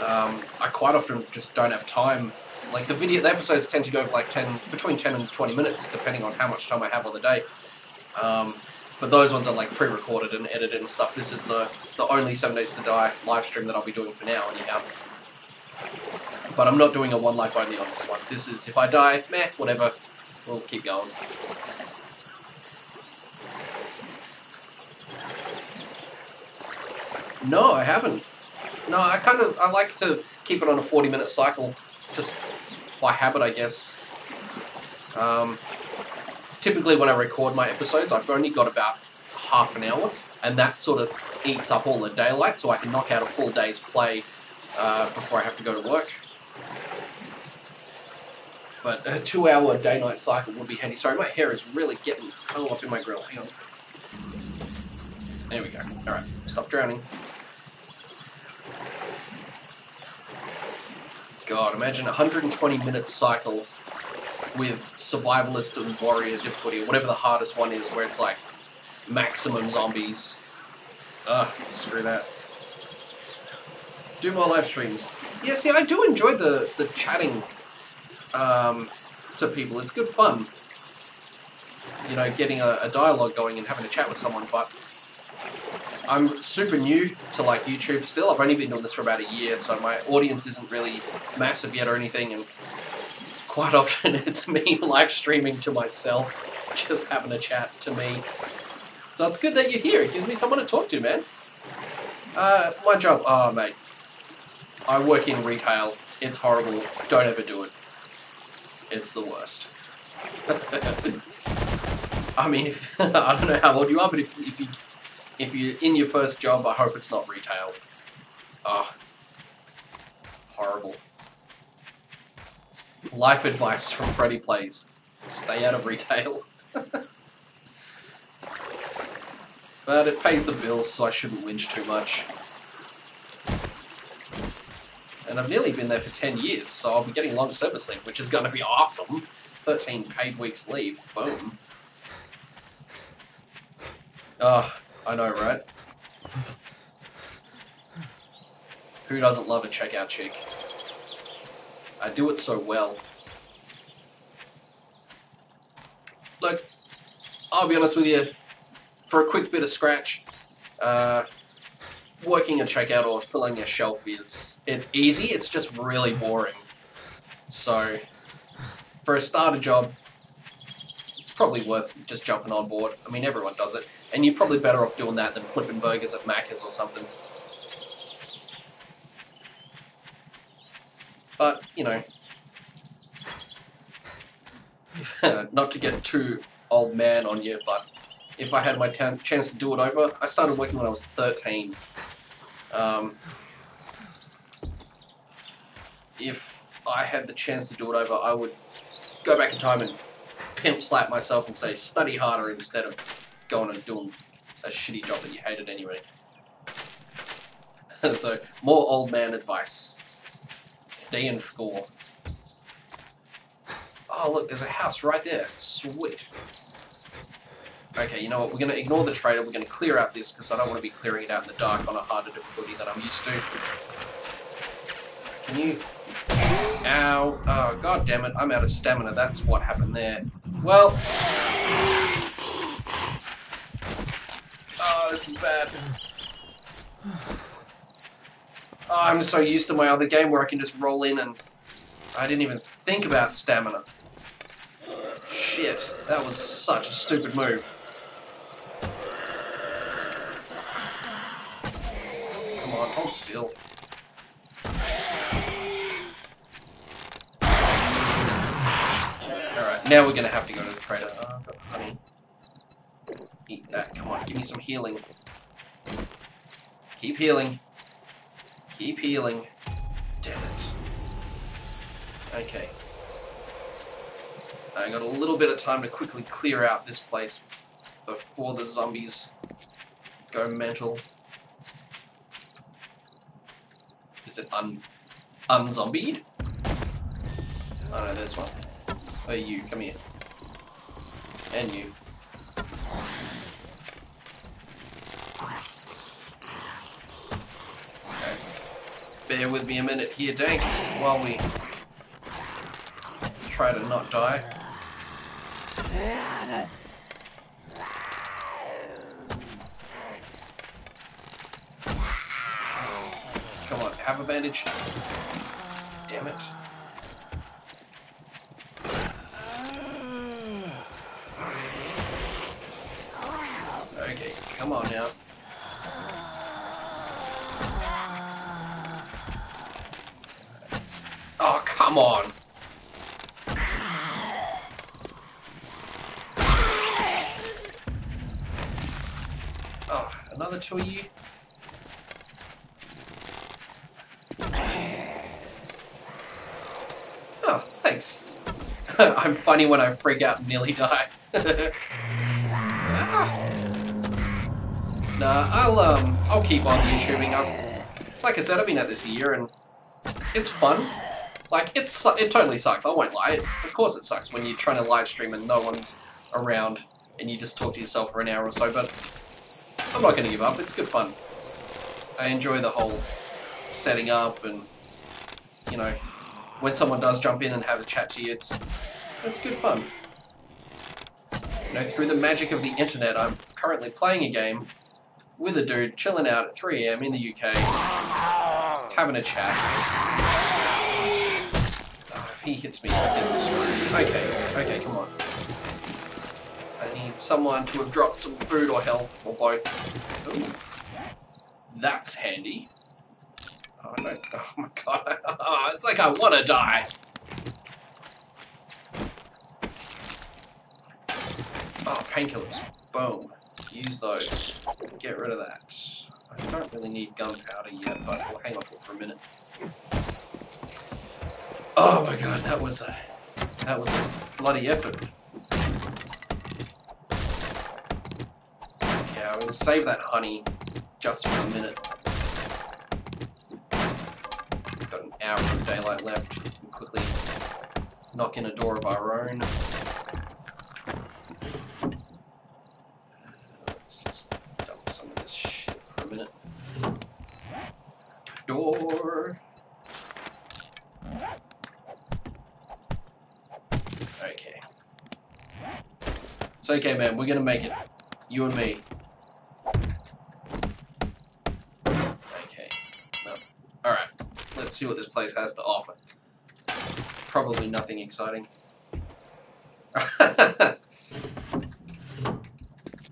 I quite often just don't have time. Like the episodes tend to go for like between 10 and 20 minutes, depending on how much time I have on the day. But those ones are like pre-recorded and edited and stuff. This is the only 7 Days to Die live stream that I'll be doing for now, anyhow. But I'm not doing a one life only on this one. This is, if I die, meh, whatever. We'll keep going. No, I haven't. No, I like to keep it on a 40-minute cycle, just by habit, I guess. Typically when I record my episodes, I've only got about half an hour, and that sort of eats up all the daylight, so I can knock out a full day's play before I have to go to work. But a 2-hour day-night cycle would be handy. Sorry, my hair is really getting all up in my grill. Hang on. There we go. Alright, stop drowning. God, imagine a 120-minute cycle with survivalist and warrior difficulty, or whatever the hardest one is, where it's like maximum zombies. Ugh, screw that. Do more live streams. Yeah, see, I do enjoy the chatting to people. It's good fun. You know, getting a dialogue going and having a chat with someone, but I'm super new to like YouTube still. I've only been doing this for about a year, so my audience isn't really massive yet or anything, and quite often it's me live streaming to myself, just having a chat to me. So it's good that you're here. It gives me someone to talk to, man. My job, oh mate, I work in retail. It's horrible. Don't ever do it. It's the worst. I mean, I don't know how old you are, but if you're in your first job, I hope it's not retail. Ah, horrible. Life advice from Freddy Plays: stay out of retail. But it pays the bills, so I shouldn't whinge too much. And I've nearly been there for 10 years, so I'll be getting long service leave, which is going to be awesome. 13 paid weeks leave. Boom. Oh, I know, right? Who doesn't love a checkout chick? I do it so well. Look, I'll be honest with you, for a quick bit of scratch, working a checkout or filling a shelf it's easy, it's just really boring. So, for a starter job, it's probably worth just jumping on board. I mean, everyone does it, and you're probably better off doing that than flipping burgers at Macca's or something. But, you know, not to get too old man on you, but if I had my chance to do it over, I started working when I was 13. If I had the chance to do it over, I would go back in time and pimp slap myself and say, study harder instead of going and doing a shitty job that you hated anyway. So, more old man advice. Stay in school. Oh, look, there's a house right there. Sweet. Okay, you know what? We're going to ignore the trader. We're going to clear out this because I don't want to be clearing it out in the dark on a harder difficulty than I'm used to. Can you... Ow. Oh, god damn it. I'm out of stamina. That's what happened there. Well... Oh, this is bad. Oh, I'm so used to my other game where I can just roll in and... I didn't even think about stamina. Shit. That was such a stupid move. Come on, hold still. Alright, now we're gonna have to go to the trader. Oh, I've got honey. Eat that. Come on, give me some healing. Keep healing. Keep healing. Damn it. Okay. I got a little bit of time to quickly clear out this place before the zombies go mental. Is it unzombied? Oh no, there's one. Oh, you, come here. And you. Okay. Bear with me a minute here, Dank, while we try to not die. Come on, have a bandage. Damn it. Okay, come on now. Oh, come on. Oh, another two of you? Oh, thanks. I'm funny when I freak out and nearly die. Nah, I'll keep on YouTubing. Like I said, I've been at this a year and it's fun. Like, it totally sucks, I won't lie. Of course it sucks when you're trying to live stream and no one's around and you just talk to yourself for an hour or so, but I'm not going to give up, it's good fun. I enjoy the whole setting up and, you know, when someone does jump in and have a chat to you, it's good fun. You know, through the magic of the internet, I'm currently playing a game with a dude chilling out at 3 AM in the UK, having a chat. Oh, if he hits me, I get destroyed. Okay, come on. I need someone to have dropped some food or health, or both. Ooh. That's handy. Oh, no. Oh my god. Oh, it's like I want to die. Oh, painkillers. Boom. Use those. Get rid of that. I don't really need gunpowder yet, but we'll hang on to it for a minute. Oh my god, that was a bloody effort. Okay, I will save that honey just for a minute. We've got an hour of daylight left. We can quickly knock in a door of our own. Let's just dump some of this shit for a minute. Door. Okay. It's okay, man. We're gonna make it. You and me. Okay. No. Alright. Let's see what this place has to offer. Probably nothing exciting.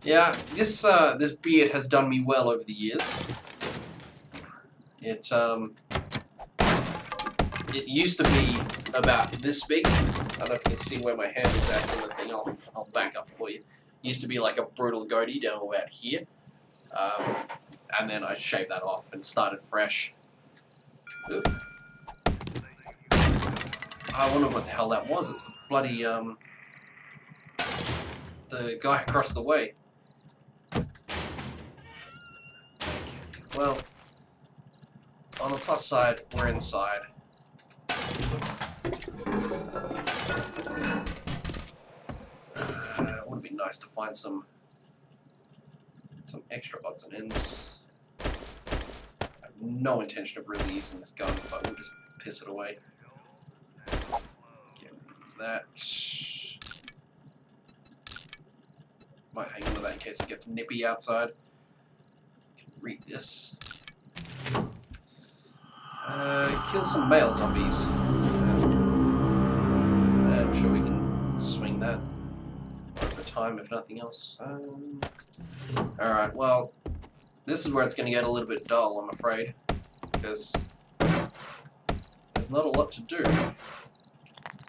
Yeah, this beard has done me well over the years. It used to be about this big. I don't know if you can see where my hand is at on the thing. I'll back up for you. It used to be like a brutal goatee down about here. And then I shaved that off and started fresh. Oop. I wonder what the hell that was. It was the bloody, the guy across the way. Well, on the plus side, we're inside. It would be nice to find some extra odds and ends. I have no intention of really using this gun, but we'll just piss it away. Get that. Might hang on to that in case it gets nippy outside. Can read this. Kill some male zombies. I'm sure we can swing that over time, if nothing else. Alright, well, this is where it's going to get a little bit dull, I'm afraid, because there's not a lot to do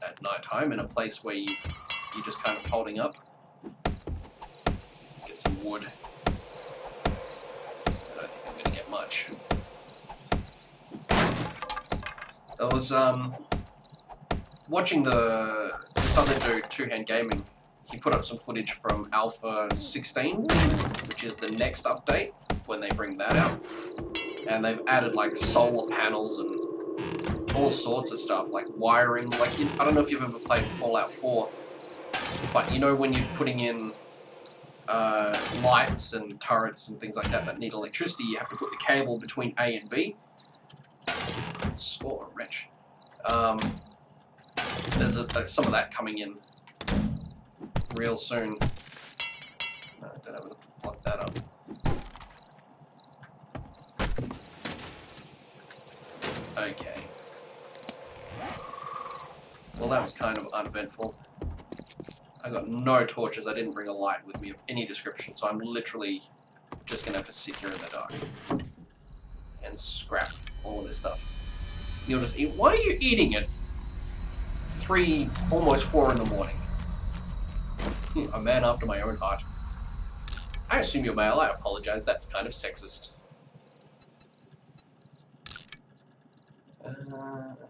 at night time in a place where you're just kind of holding up. Let's get some wood. I don't think I'm going to get much. I was watching this other dude, Two Hand Gaming. He put up some footage from Alpha 16, which is the next update when they bring that out. And they've added like solar panels and all sorts of stuff, like wiring. Like I don't know if you've ever played Fallout 4, but you know when you're putting in lights and turrets and things like that need electricity, you have to put the cable between A and B. Score a wrench. There's some of that coming in real soon. No, I don't have enough to plug that up. Okay. Well, that was kind of uneventful. I got no torches. I didn't bring a light with me of any description, so I'm literally just gonna have to sit here in the dark and scrap all of this stuff. You'll just eat. Why are you eating it? 3, almost 4 in the morning. A man after my own heart. I assume you're male. I apologize. That's kind of sexist.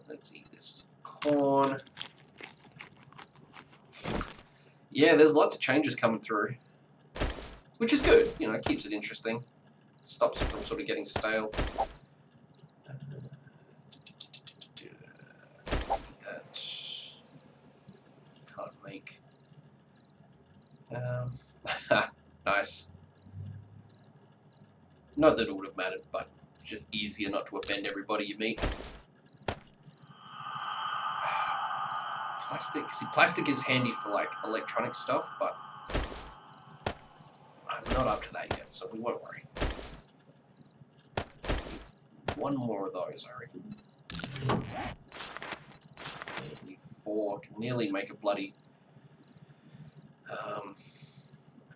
Let's eat this corn. Yeah, there's lots of changes coming through, which is good. You know, it keeps it interesting. Stops it from sort of getting stale. That can't make. Nice. Not that it would have mattered, but it's just easier not to offend everybody you meet. Plastic. See, plastic is handy for like electronic stuff, but I'm not up to that yet, so we won't worry. One more of those, I reckon. Need 4. Can nearly make a bloody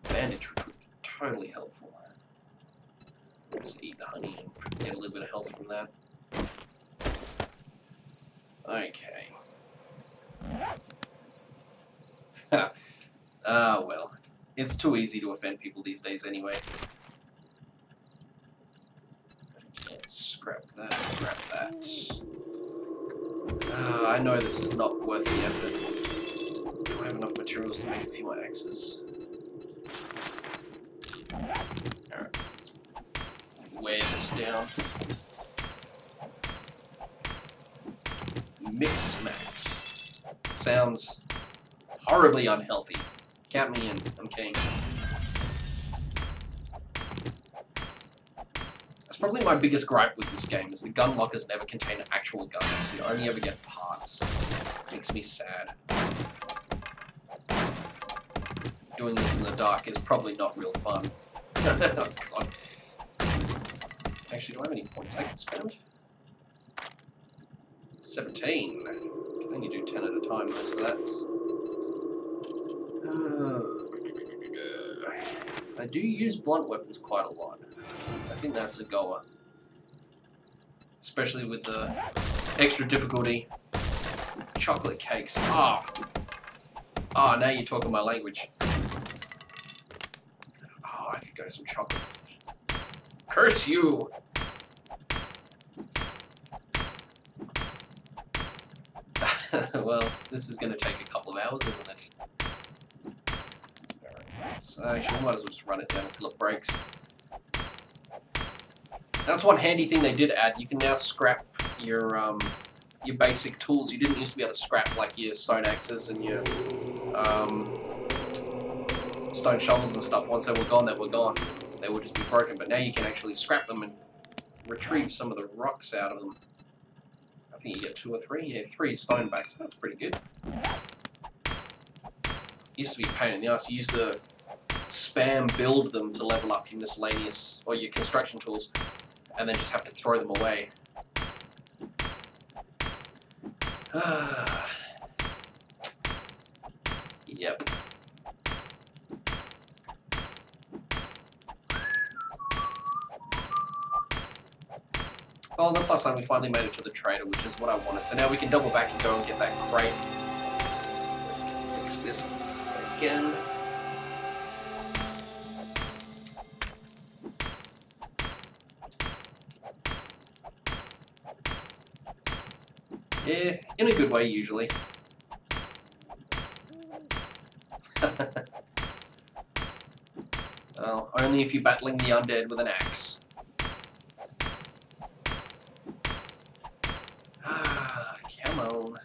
bandage, which would be totally helpful. Just eat the honey and get a little bit of health from that. Okay. Well, it's too easy to offend people these days anyway. Okay, scrap that, scrap that. I know this is not worth the effort. Do I have enough materials to make a few more axes? Alright, let's weigh this down. Mix max. Sounds horribly unhealthy. Count me in. I'm king. That's probably my biggest gripe with this game, is the gun lockers never contain actual guns. You only ever get parts. Makes me sad. Doing this in the dark is probably not real fun. Oh god. Actually, do I have any points I can spend? 17. Can only do 10 at a time, though, so that's... I do use blunt weapons quite a lot. I think that's a goer. Especially with the extra difficulty. Chocolate cakes. Ah! Ah, now you're talking my language. Oh, I could go some chocolate. Curse you! Well, this is going to take a couple of hours, isn't it? Alright, so actually, we might as well just run it down until it breaks. That's one handy thing they did add. You can now scrap your basic tools. You didn't used to be able to scrap like your stone axes and your stone shovels and stuff. Once they were gone, they were gone. They would just be broken. But now you can actually scrap them and retrieve some of the rocks out of them. I think you get 2 or 3. Yeah, 3 stone backs. That's pretty good. Used to be a pain in the ass. You used to spam build them to level up your miscellaneous or your construction tools, and then just have to throw them away. Yep. Oh, the plus side, we finally made it to the trader, which is what I wanted. So now we can double back and go and get that crate. We have to fix this again. Yeah, in a good way, usually. Well, only if you're battling the undead with an axe. Ah, come on.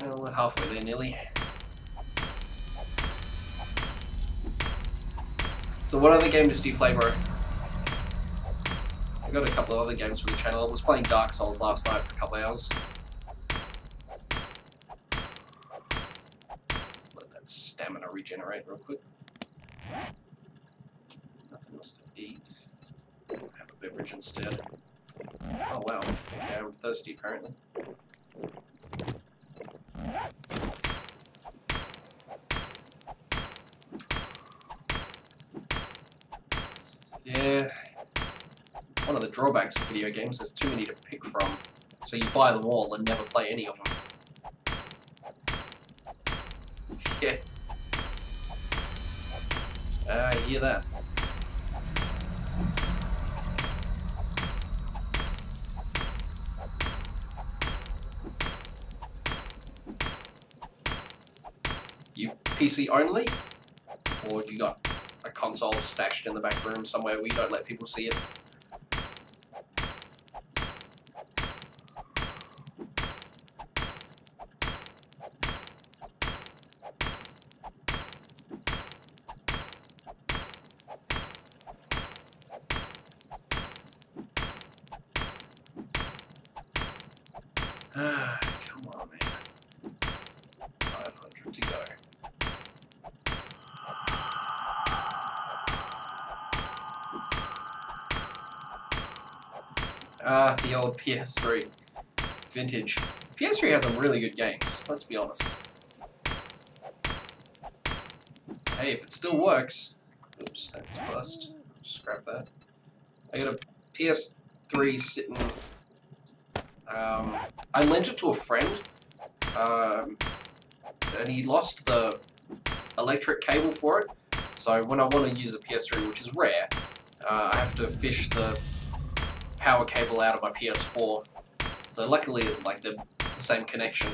Well, we're halfway there, nearly. So what other games do you play, bro? I got a couple of other games for the channel. I was playing Dark Souls last night for a couple of hours. Let's let that stamina regenerate real quick. Nothing else to eat. Have a beverage instead. Oh wow. Okay, I'm thirsty apparently. Yeah. One of the drawbacks of video games, there's too many to pick from. So you buy them all and never play any of them. Yeah. I hear that. You PC only? Or you got a console stashed in the back room somewhere where you don't let people see it? Come on, man. 500 to go. Ah, the old PS3. Vintage. PS3 has some really good games, let's be honest. Hey, if it still works... Oops, that's bust. Scrap that. I got a PS3 sitting... I lent it to a friend, and he lost the electric cable for it. So when I want to use a PS3, which is rare, I have to fish the power cable out of my PS4. So luckily, like, they're the same connection.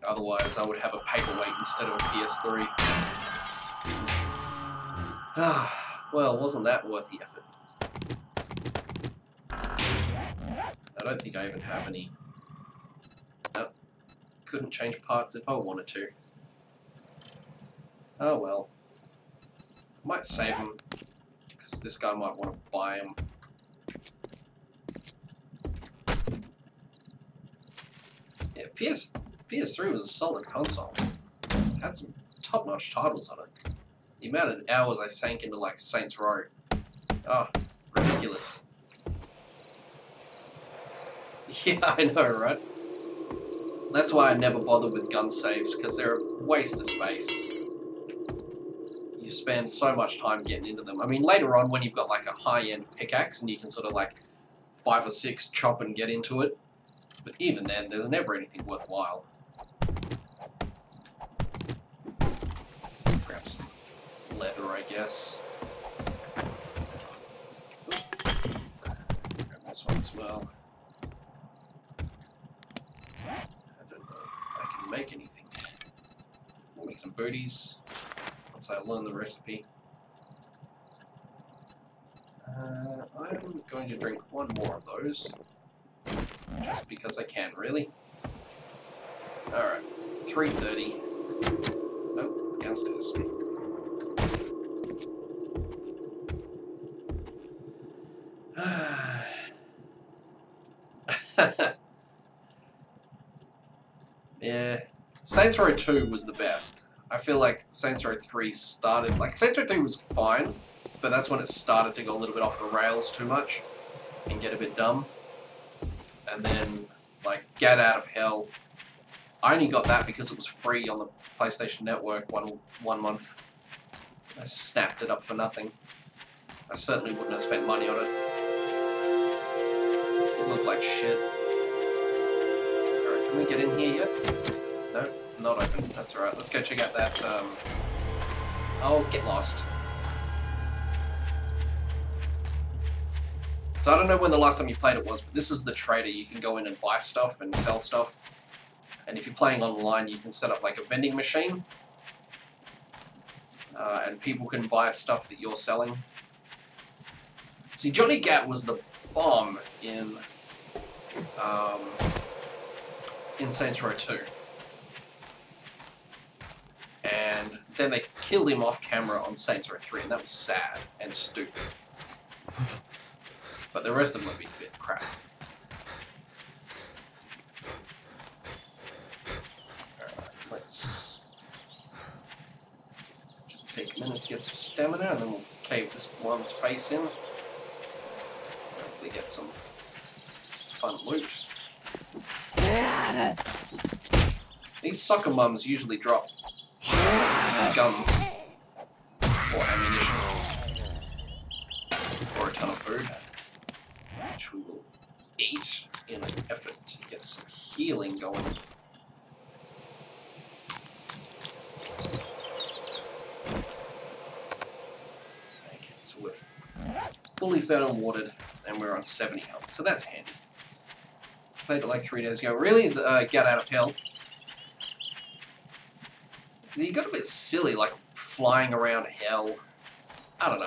Otherwise, I would have a paperweight instead of a PS3. Well, wasn't that worth the effort? I don't think I even have any. Nope. Couldn't change parts if I wanted to. Oh well. Might save them, because this guy might want to buy them. Yeah, PS3 was a solid console. Had some top-notch titles on it. The amount of hours I sank into, like, Saints Row. Oh, ridiculous. Yeah, I know, right? That's why I never bothered with gun saves, because they're a waste of space. You spend so much time getting into them. I mean, later on, when you've got, like, a high-end pickaxe, and you can sort of, like, 5 or 6 chop and get into it. But even then, there's never anything worthwhile. Grab some leather, I guess. Grab this one as well. I don't know if I can make anything. I'll make some booties once I learn the recipe. I'm going to drink one more of those. Just because I can, really. Alright, 3:30. Nope, downstairs. Yeah, Saints Row 2 was the best. I feel like Saints Row 3 started... Like, Saints Row 3 was fine, but that's when it started to go a little bit off the rails too much and get a bit dumb. And then, like, Get Out of Hell. I only got that because it was free on the PlayStation Network one month. I snapped it up for nothing. I certainly wouldn't have spent money on it. It looked like shit. Alright, can we get in here yet? No, not open. That's alright. Let's go check out that, Oh, get lost. So I don't know when the last time you played it was, but this is the trader. You can go in and buy stuff and sell stuff. And if you're playing online, you can set up like a vending machine. And people can buy stuff that you're selling. See, Johnny Gat was the bomb in Saints Row 2. And then they killed him off camera on Saints Row 3, and that was sad and stupid. But the rest of them would be a bit crap. Alright, let's just take a minute to get some stamina, and then we'll cave this one's face in. Hopefully get some fun loot. These soccer mums usually drop guns or ammunition or a ton of food, which we will eat in an effort to get some healing going. Okay, so we're fully fed and watered, and we're on 70 health, so that's handy. Played it like 3 days ago. Really, Get Out of Hell. You got a bit silly, like flying around hell. I don't know.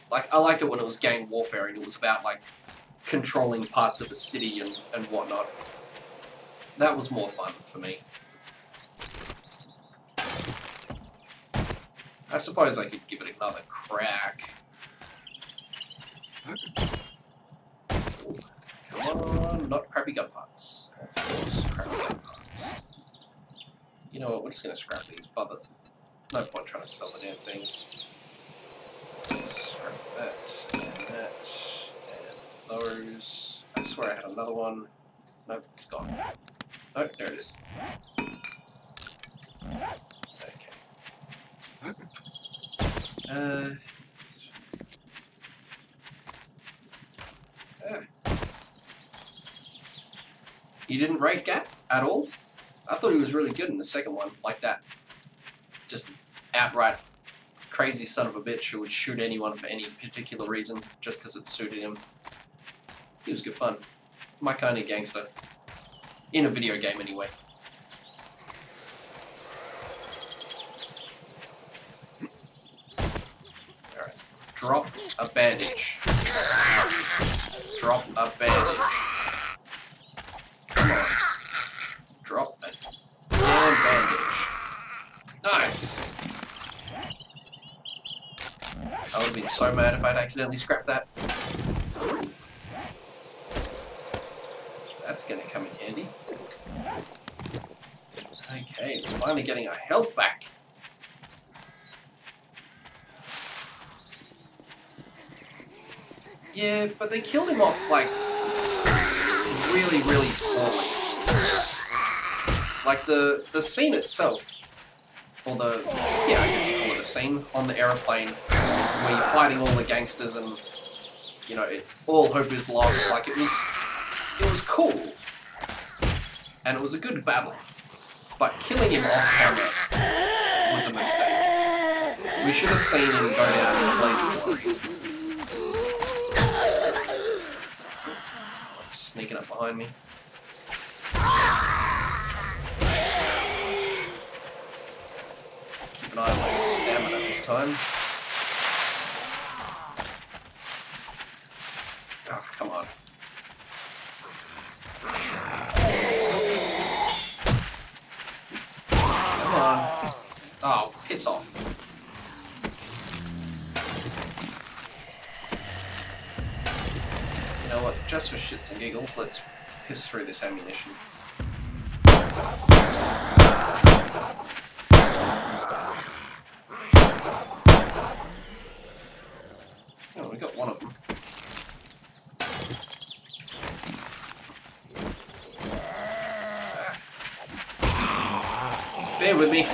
Like, I liked it when it was gang warfare and it was about, like, controlling parts of the city and whatnot. That was more fun for me. I suppose I could give it another crack. Ooh, come on, not crappy gun parts. Of course, crappy gun parts. You know what, we're just going to scrap these, but no point trying to sell the damn things. Scrap that, and those. I swear I had another one. Nope, it's gone. Oh, there it is. Okay. You didn't rate Gat at all? I thought he was really good in the second one, like that. Just outright crazy son of a bitch who would shoot anyone for any particular reason, just because it suited him. He was good fun. My kind of gangster. In a video game, anyway. Alright. Drop a bandage. Drop a bandage. Come on. Drop a damn bandage. Nice! I would have been so mad if I'd accidentally scrapped that. That's gonna come in handy. Okay, we're finally getting our health back. Yeah, but they killed him off, like, really, really poorly. Like, the scene itself, or yeah, I guess you call it a scene, on the aeroplane, where you're fighting all the gangsters and, you know, all hope is lost. Like, it was cool. And it was a good battle. But killing him off camera was a mistake. We should have seen him go down in a blazing glory. It's sneaking up behind me. Keep an eye on my stamina this time. Oh, come on. Come on. Oh, piss off. You know what? Just for shits and giggles, let's piss through this ammunition. Oh, we got one of them. Bear with me.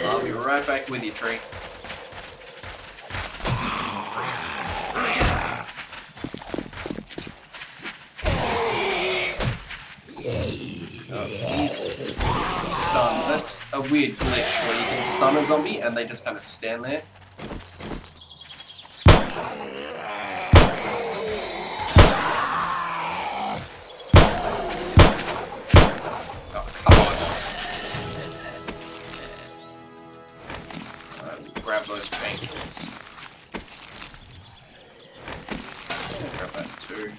I'll be right back with you, tree. Oh, he's stunned. That's a weird glitch where you can stun a zombie and they just kind of stand there. Grab those painkillers. Grab that too.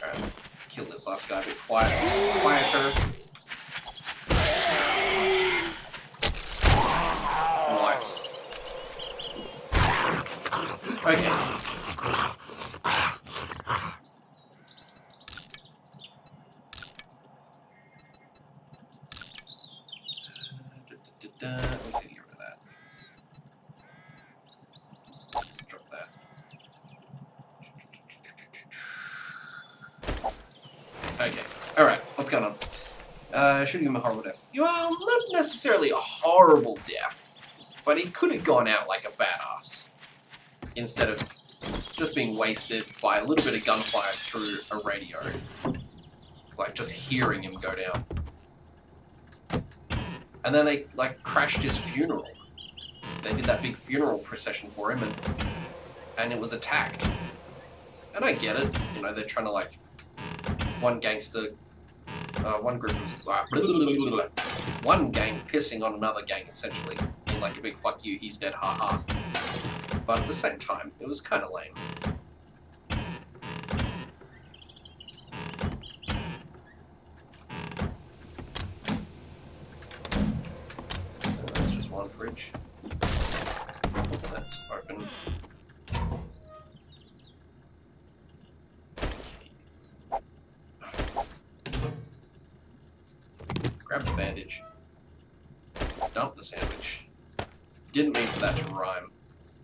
Alright, kill this last guy a bit quieter. Nice. Okay. Let's get rid of that. Drop that. Okay. Alright, what's going on? Should give him a horrible death. Well, not necessarily a horrible death, but he could have gone out like a badass. Instead of just being wasted by a little bit of gunfire through a radio. Like, just hearing him go down. And then they, like, crashed his funeral. They did that big funeral procession for him, and it was attacked. And I get it, you know, they're trying to, like, one gangster, one group of, one gang pissing on another gang, essentially, in, like, a big fuck you, he's dead, haha. But at the same time, it was kind of lame. Fridge. That's open. Grab the bandage. Dump the sandwich. Didn't mean for that to rhyme,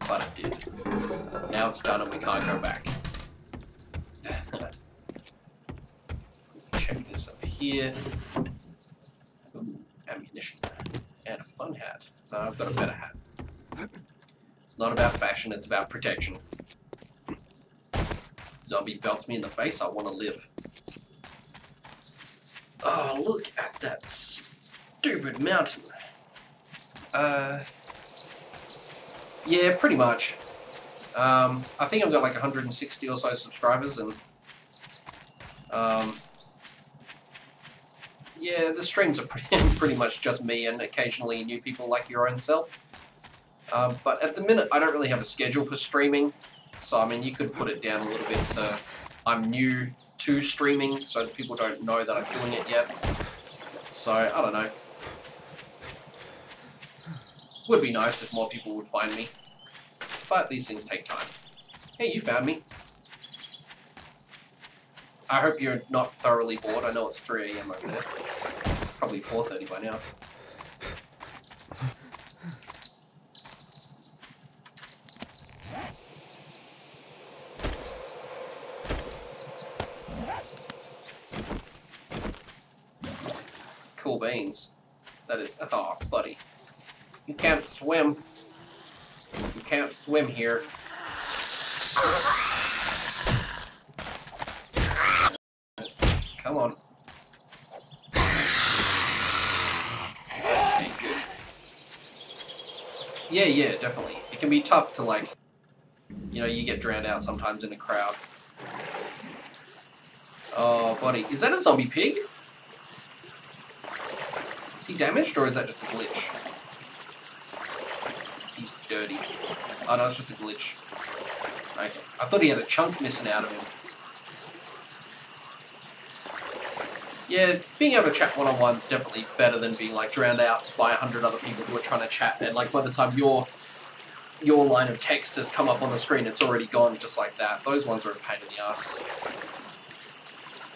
but it did. Now it's done and we can't go back. Check this up here. Ooh, ammunition. And a fun hat. No, I've got a better hat. It's not about fashion, it's about protection. Zombie belts me in the face, I want to live. Oh, look at that stupid mountain. Yeah, pretty much. I think I've got like 160 or so subscribers, and yeah, the streams are pretty much just me and occasionally new people like your own self. But at the minute, I don't really have a schedule for streaming. So, I mean, you could put it down a little bit to I'm new to streaming, so people don't know that I'm doing it yet. So, I don't know. Would be nice if more people would find me. But these things take time. Hey, you found me. I hope you're not thoroughly bored. I know it's 3 AM over there. Probably 4:30 by now. Cool beans. That is... Oh, buddy. You can't swim. You can't swim here. Come on. Yeah, definitely. It can be tough to, like, you know, you get drowned out sometimes in a crowd. Oh, buddy. Is that a zombie pig? Is he damaged, or is that just a glitch? He's dirty. Oh, no, it's just a glitch. Okay. I thought he had a chunk missing out of him. Yeah, being able to chat one-on-one is definitely better than being, like, drowned out by 100 other people who are trying to chat, and, like, by the time your line of text has come up on the screen, it's already gone just like that. Those ones are a pain in the ass.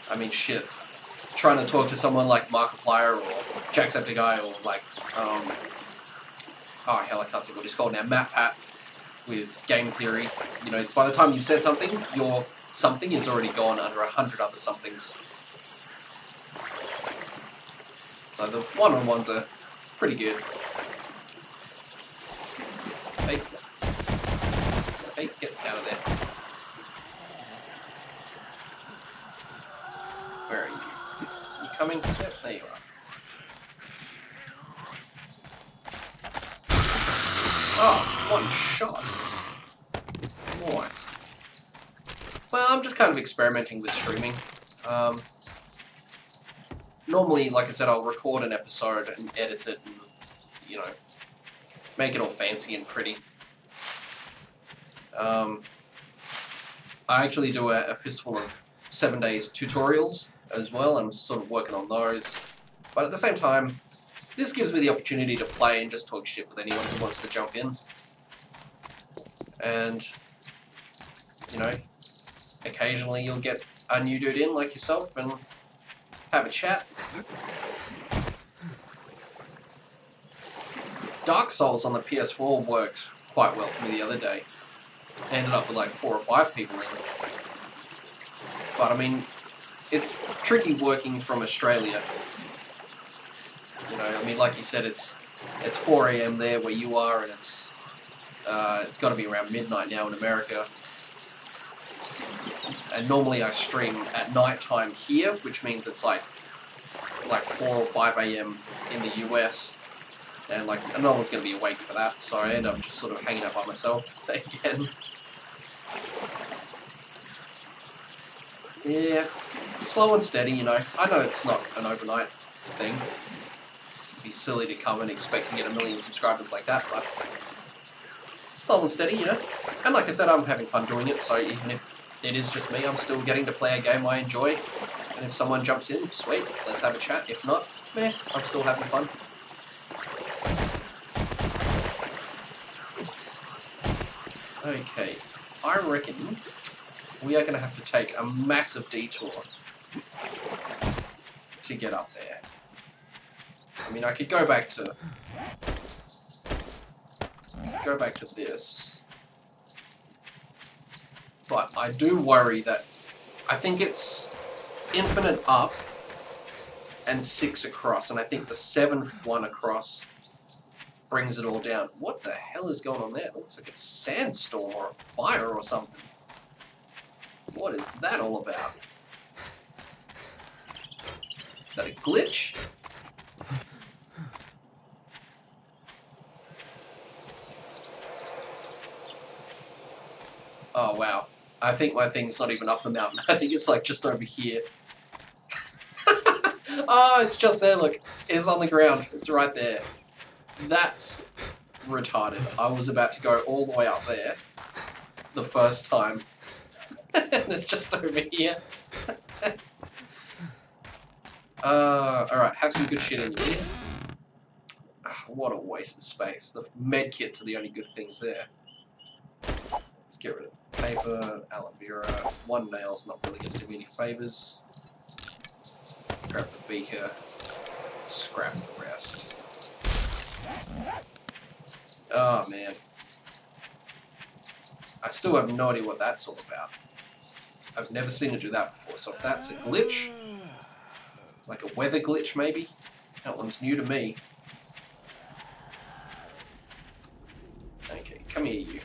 I mean, shit. Trying to talk to someone like Markiplier or Jacksepticeye or, like, oh, hell, I can't think what he's called now, MatPat with Game Theory. You know, by the time you've said something, your something is already gone under 100 other somethings. So the one-on-ones are pretty good. Hey. Hey, get out of there. Where are you? You coming? Yep, there you are. Oh, one shot. Nice. Well, I'm just kind of experimenting with streaming. Normally, like I said, I'll record an episode and edit it and, you know, make it all fancy and pretty. I actually do a fistful of 7 days tutorials as well. I'm sort of working on those. But at the same time, this gives me the opportunity to play and just talk shit with anyone who wants to jump in. And, you know, occasionally you'll get a new dude in like yourself and have a chat. Dark Souls on the PS4 worked quite well for me the other day. I ended up with like 4 or 5 people in. But I mean, it's tricky working from Australia. You know, I mean, like you said, it's 4 AM there where you are, and it's got to be around midnight now in America. And normally I stream at night time here, which means it's like 4 or 5 AM in the US, and like no one's going to be awake for that, so I end up just sort of hanging out by myself again. Yeah, slow and steady, you know. I know it's not an overnight thing. It'd be silly to come and expect to get 1 million subscribers like that, but slow and steady, you know. And like I said, I'm having fun doing it, so even if it is just me, I'm still getting to play a game I enjoy. And if someone jumps in, sweet, let's have a chat. If not, meh, I'm still having fun. Okay, I reckon we are going to have to take a massive detour to get up there. I mean, I could go back to this, but I do worry that I think it's infinite up and 6 across, and I think the 7th one across brings it all down. What the hell is going on there? It looks like a sandstorm or a fire or something. What is that all about? Is that a glitch? Oh wow. I think my thing's not even up the mountain. I think it's like just over here. Oh, it's just there, look. It's on the ground. It's right there. That's retarded. I was about to go all the way up there the first time. And it's just over here. Alright, have some good shit in here. What a waste of space. The med kits are the only good things there. Let's get rid of the paper, aloe vera. 1 nail's not really going to do me any favours. Grab the beaker, scrap the rest. Oh man. I still have no idea what that's all about. I've never seen it do that before, so if that's a glitch, like a weather glitch maybe, that one's new to me. Okay, come here you.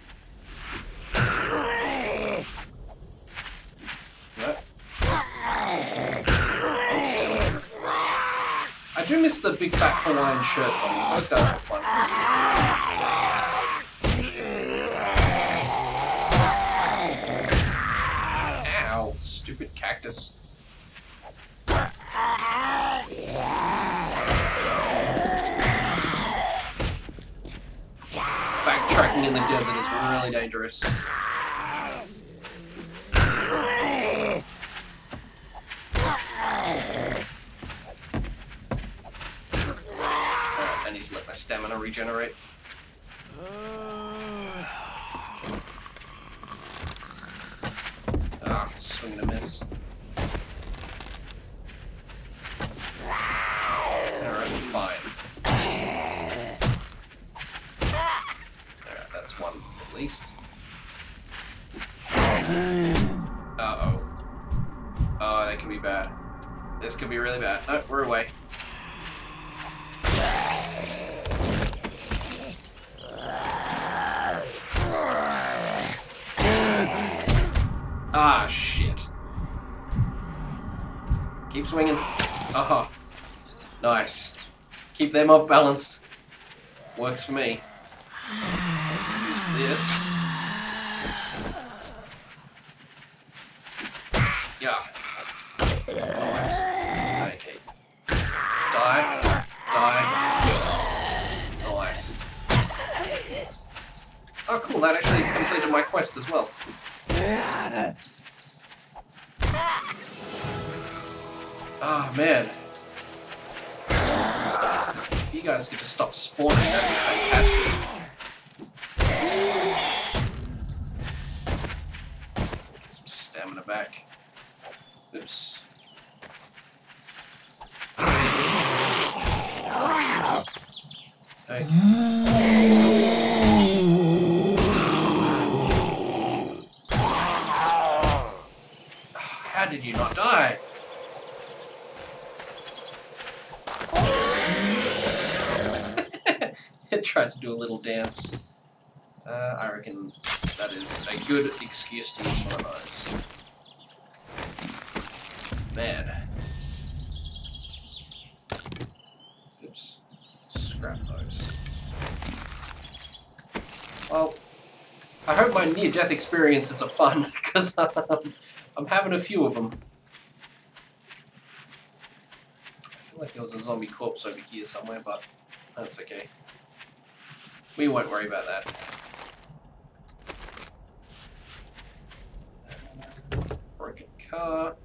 No. I do miss the big fat Hawaiian shirts on these, those guys are fun. Tracking in the desert is really dangerous. I need to let my stamina regenerate. Ah, swing and a miss. Alright, fine. Alright, that's one at least. Uh-oh. Oh, that could be bad. This could be really bad. No, we're away. Ah, shit. Keep swinging. Oh, nice. Keep them off balance. Works for me. Let's use this. Yeah. Nice. Okay. Die. Die. Nice. Oh, cool. That actually completed my quest as well. Ah, man. If you guys could just stop spawning, that'd be fantastic. Get some stamina back. Oops. Okay. How did you not die? It tried to do a little dance. I reckon that is a good excuse to use one of those. Man. Oops. Scrap those. Well, I hope my near-death experiences are fun, because I'm having a few of them. I feel like there was a zombie corpse over here somewhere, but that's okay. We won't worry about that. Broken car.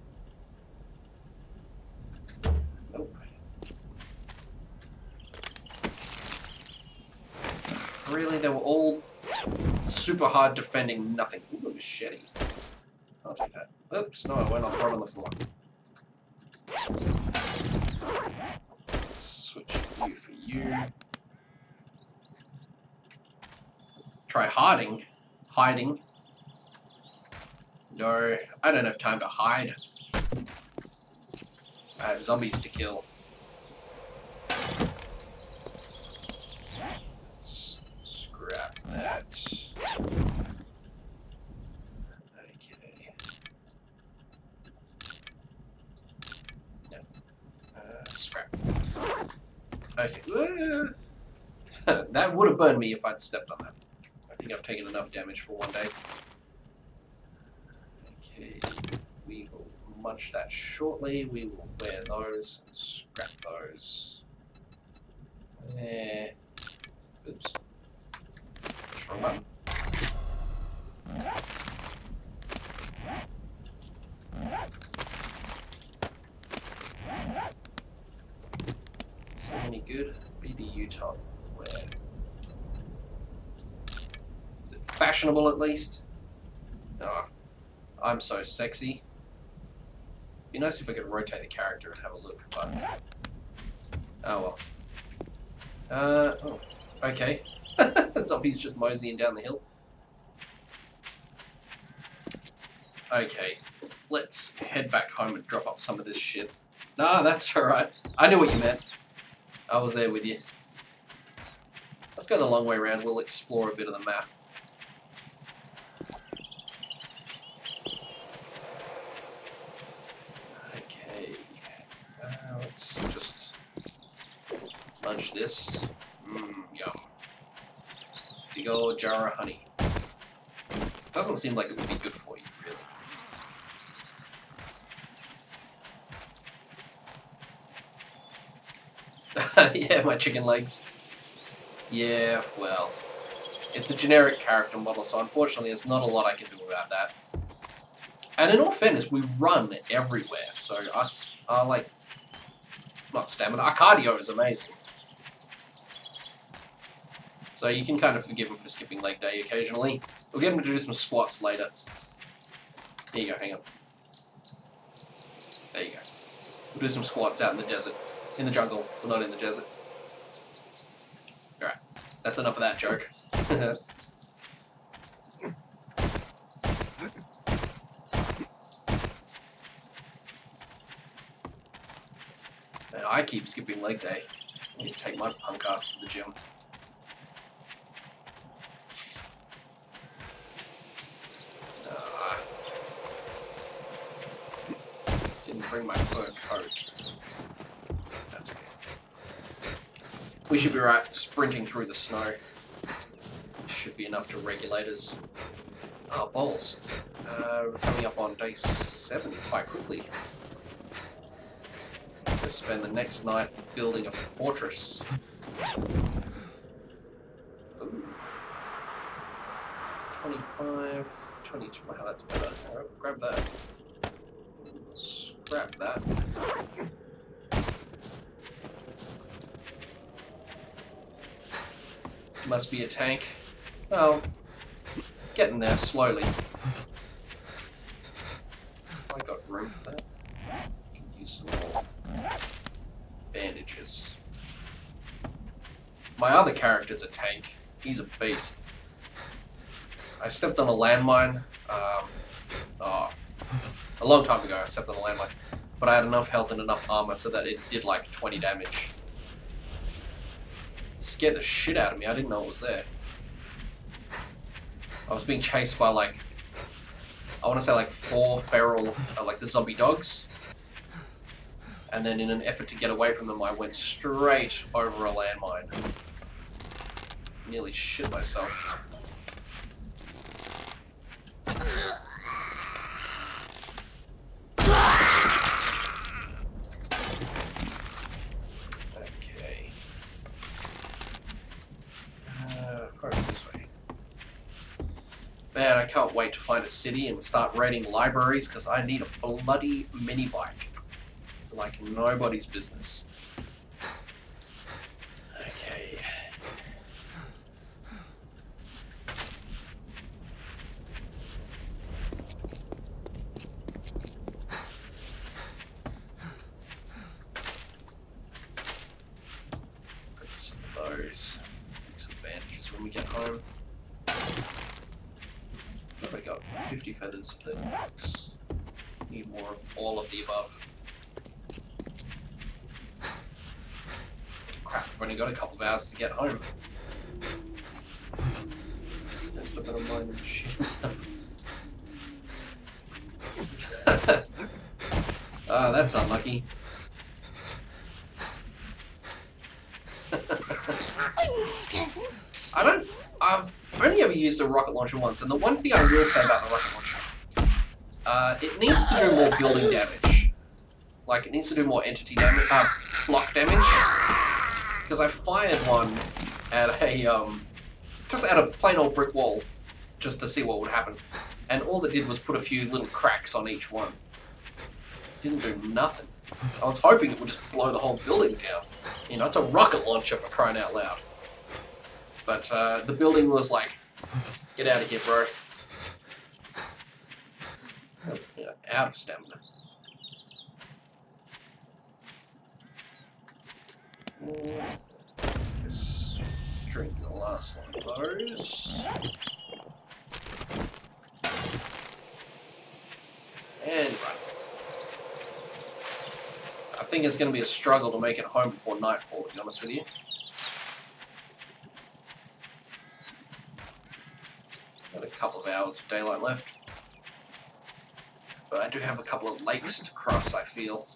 Nope. Really? They were all super hard defending nothing. Ooh, a machete. I'll take that. Oops, no, I went off right on the floor. Let's switch you for you. Try hiding. Hiding. No, I don't have time to hide. I have zombies to kill. Let's scrap that. Okay. No. Scrap. Okay. That would have burned me if I'd stepped on that. I think I've taken enough damage for one day. Okay, we will munch that shortly. We will wear those and scrap those. Oops. Wrong button. Is that any good? BBU top. Where? Is it fashionable at least? Oh, I'm so sexy. Be nice if I could rotate the character and have a look, but oh well. Oh, okay. Zombies just moseying down the hill. Okay, let's head back home and drop off some of this shit. Nah, that's alright. I knew what you meant. I was there with you. Let's go the long way around. We'll explore a bit of the map. Okay. Let's just munch this. Yum. Big old jar of honey. Doesn't seem like it would be good for you, really. Yeah, my chicken legs. Yeah, well. It's a generic character model, so unfortunately there's not a lot I can do about that. And in all fairness, we run everywhere, so us are like, not stamina, our cardio is amazing. So you can kind of forgive him for skipping leg day occasionally. We'll get him to do some squats later. There you go, hang on. There you go. We'll do some squats out in the desert. In the jungle, well, not in the desert. Alright, that's enough of that joke. Man, I keep skipping leg day. I need to take my punk ass to the gym. Didn't bring my fur coat. That's okay. We should be right sprinting through the snow. Should be enough to regulate us. Oh, balls. We're coming up on day 7 quite quickly. Let's spend the next night building a fortress. Ooh. 25, 22. Wow, that's better. Alright, grab that. Scrap that. Must be a tank. Well, getting there slowly. I got room for that. Can use some more bandages. My other character's a tank. He's a beast. I stepped on a landmine. A long time ago I stepped on a landmine, but I had enough health and enough armor so that it did like 20 damage. It scared the shit out of me. I didn't know it was there. I was being chased by like, I want to say like 4 feral, like the zombie dogs. And then in an effort to get away from them, I went straight over a landmine. Nearly shit myself. Okay. Probably this way. Man, I can't wait to find a city and start raiding libraries because I need a bloody mini bike. Like nobody's business. Okay. Grab some of those. Make some bandages when we get home. I got 50 feathers, 30 bucks. Need more of all of the above. Crap, I've only got a couple of hours to get home. That's the better mind than shit himself. Ah, that's unlucky. I've only ever used a rocket launcher once, and the one thing I will say about the rocket launcher, it needs to do more building damage. Like, it needs to do more entity damage, block damage. Because I fired one at a, just at a plain old brick wall, just to see what would happen. And all it did was put a few little cracks on each one. Didn't do nothing. I was hoping it would just blow the whole building down. You know, it's a rocket launcher for crying out loud. But the building was like, get out of here, bro. Oh, yeah, out of stamina. Just drink the last one of those. And run. I think it's going to be a struggle to make it home before nightfall, to be honest with you. Got a couple of hours of daylight left. But I do have a couple of lakes to cross, I feel.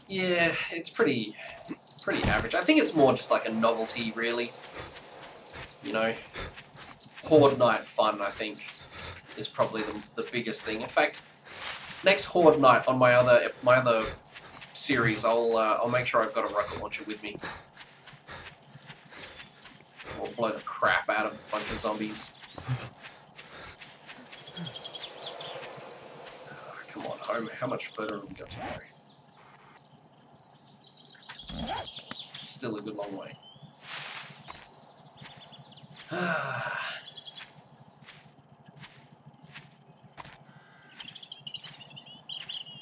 Yeah, it's pretty average. I think it's more just like a novelty, really. You know, Horde night fun, I think, is probably the biggest thing. In fact, next Horde night on my other series, I'll make sure I've got a rocket launcher with me. blow the crap out of a bunch of zombies. Come on, home. How much further have we got to go? Still a good long way.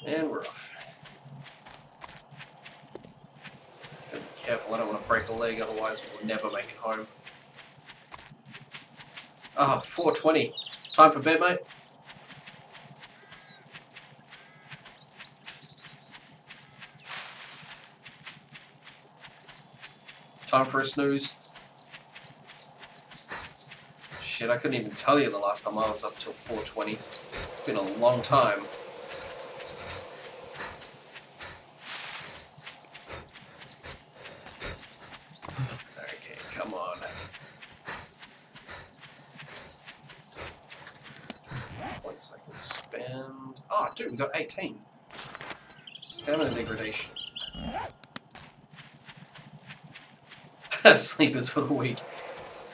And we're off. Gotta be careful, I don't want to break a leg, otherwise we'll never make it home. Ah, 4:20. Time for bed, mate? Time for a snooze? Shit, I couldn't even tell you the last time I was up till 4:20. It's been a long time. Okay, come on. Points I can spend. Oh, dude, we got 18. Stamina degradation. Sleepers for the week.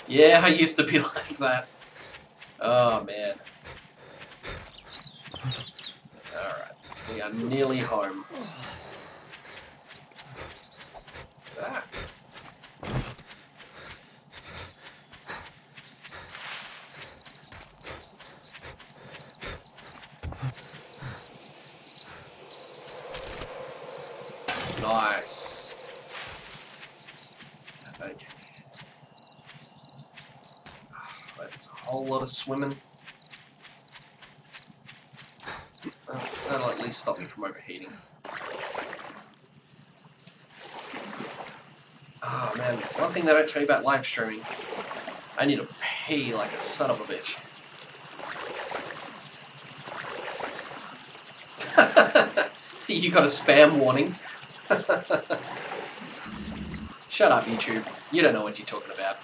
Yeah, I used to be like that. Oh, man. Alright, we are nearly home. Ah. Nice. Okay. That's a whole lot of swimming. That'll at least stop me from overheating. Oh man, one thing they don't tell you about live streaming, I need to pee like a son of a bitch. You got a spam warning. Shut up, YouTube. You don't know what you're talking about.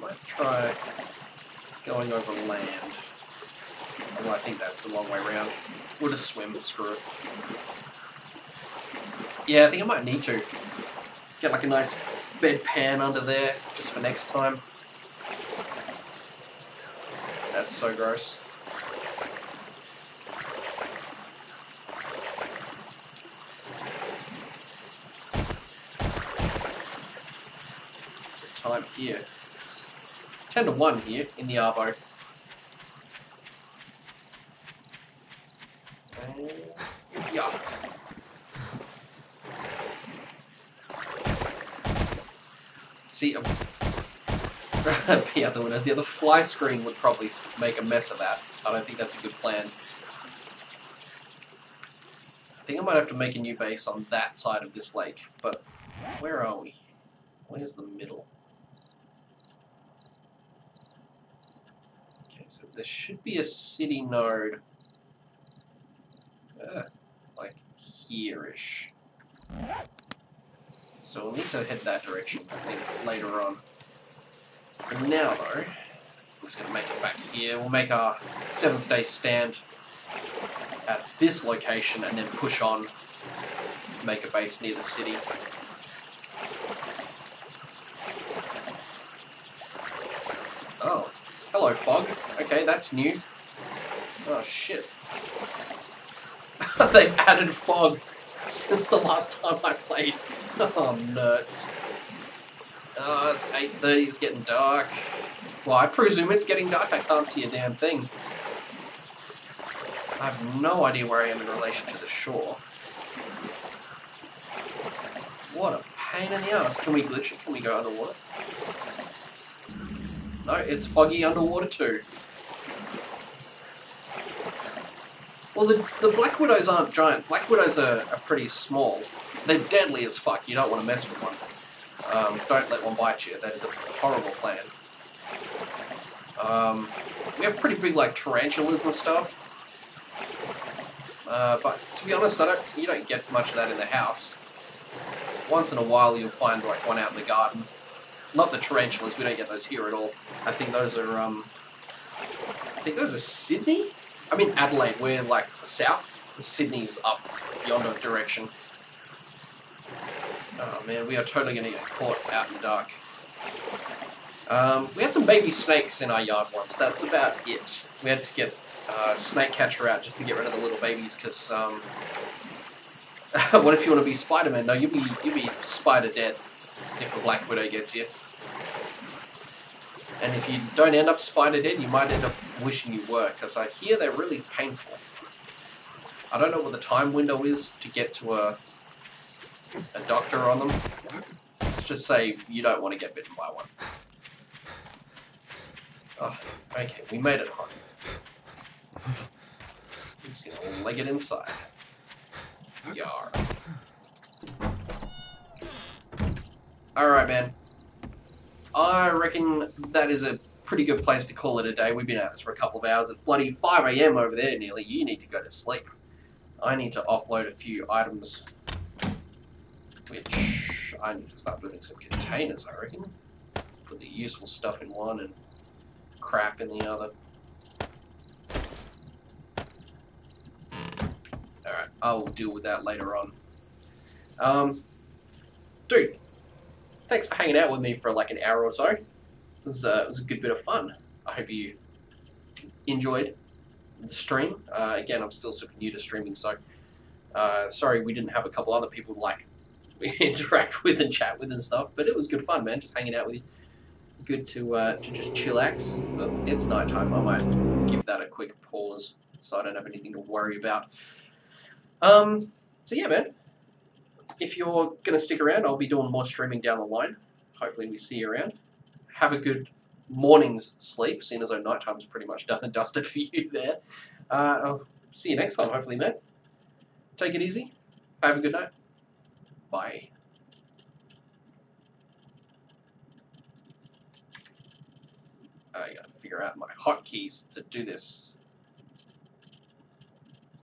Might try going over land. Although I think that's a long way around. We'll just swim, screw it. Yeah, I think I might need to. Get like a nice bedpan under there, just for next time. That's so gross. So time here. It's 10 to 1 here in the Arvo. And yeah. See, pee out the windows. Yeah, the fly screen would probably make a mess of that. I don't think that's a good plan. I think I might have to make a new base on that side of this lake. But where are we? Where's the middle? Okay, so there should be a city node. Like here-ish. So we'll need to head that direction, I think, later on. For now, though, I'm just going to make it back here. We'll make our 7th day stand at this location and then push on, make a base near the city. Oh, hello, fog. Okay, that's new. Oh, shit. They've added fog since the last time I played. Oh, nerds. Oh, it's 8:30, it's getting dark. Well, I presume it's getting dark, I can't see a damn thing. I have no idea where I am in relation to the shore. What a pain in the ass. Can we glitch it? Can we go underwater? No, it's foggy underwater too. Well, the Black Widows aren't giant. Black Widows are pretty small. They're deadly as fuck. You don't want to mess with one. Don't let one bite you. That is a horrible plan. We have pretty big, like, tarantulas and stuff. But to be honest, you don't get much of that in the house. Once in a while, you'll find like one out in the garden. Not the tarantulas. We don't get those here at all. I think those are I think those are Sydney? I mean Adelaide, we're like south. Sydney's up yonder direction. Oh man, we are totally going to get caught out in the dark. We had some baby snakes in our yard once. That's about it. We had to get snake catcher out just to get rid of the little babies because what if you want to be Spider-Man? No, you'll be spider dead if the Black Widow gets you. And if you don't end up spider dead, you might end up wishing you were, because I hear they're really painful. I don't know what the time window is to get to a doctor on them. Let's just say you don't want to get bitten by one. Oh, okay, we made it home. I'm just gonna leg it inside. Yar. Alright, man. I reckon that is a pretty good place to call it a day. We've been at this for a couple of hours. It's bloody 5 AM over there nearly. You need to go to sleep. I need to offload a few items, which I need to start moving some containers, I reckon. Put the useful stuff in one and crap in the other. Alright, I'll deal with that later on. Dude, thanks for hanging out with me for like an hour or so. It was a good bit of fun. I hope you enjoyed the stream. Again, I'm still super new to streaming, so sorry we didn't have a couple other people to like interact with and chat with and stuff, but it was good fun, man, just hanging out with you. Good to just chillax. But it's nighttime. I might give that a quick pause so I don't have anything to worry about. So yeah, man. If you're going to stick around, I'll be doing more streaming down the line. Hopefully we see you around. Have a good morning's sleep, seeing as though nighttime's pretty much done and dusted for you there. I'll see you next time, hopefully, man. Take it easy. Have a good night. Bye. I gotta figure out my hotkeys to do this.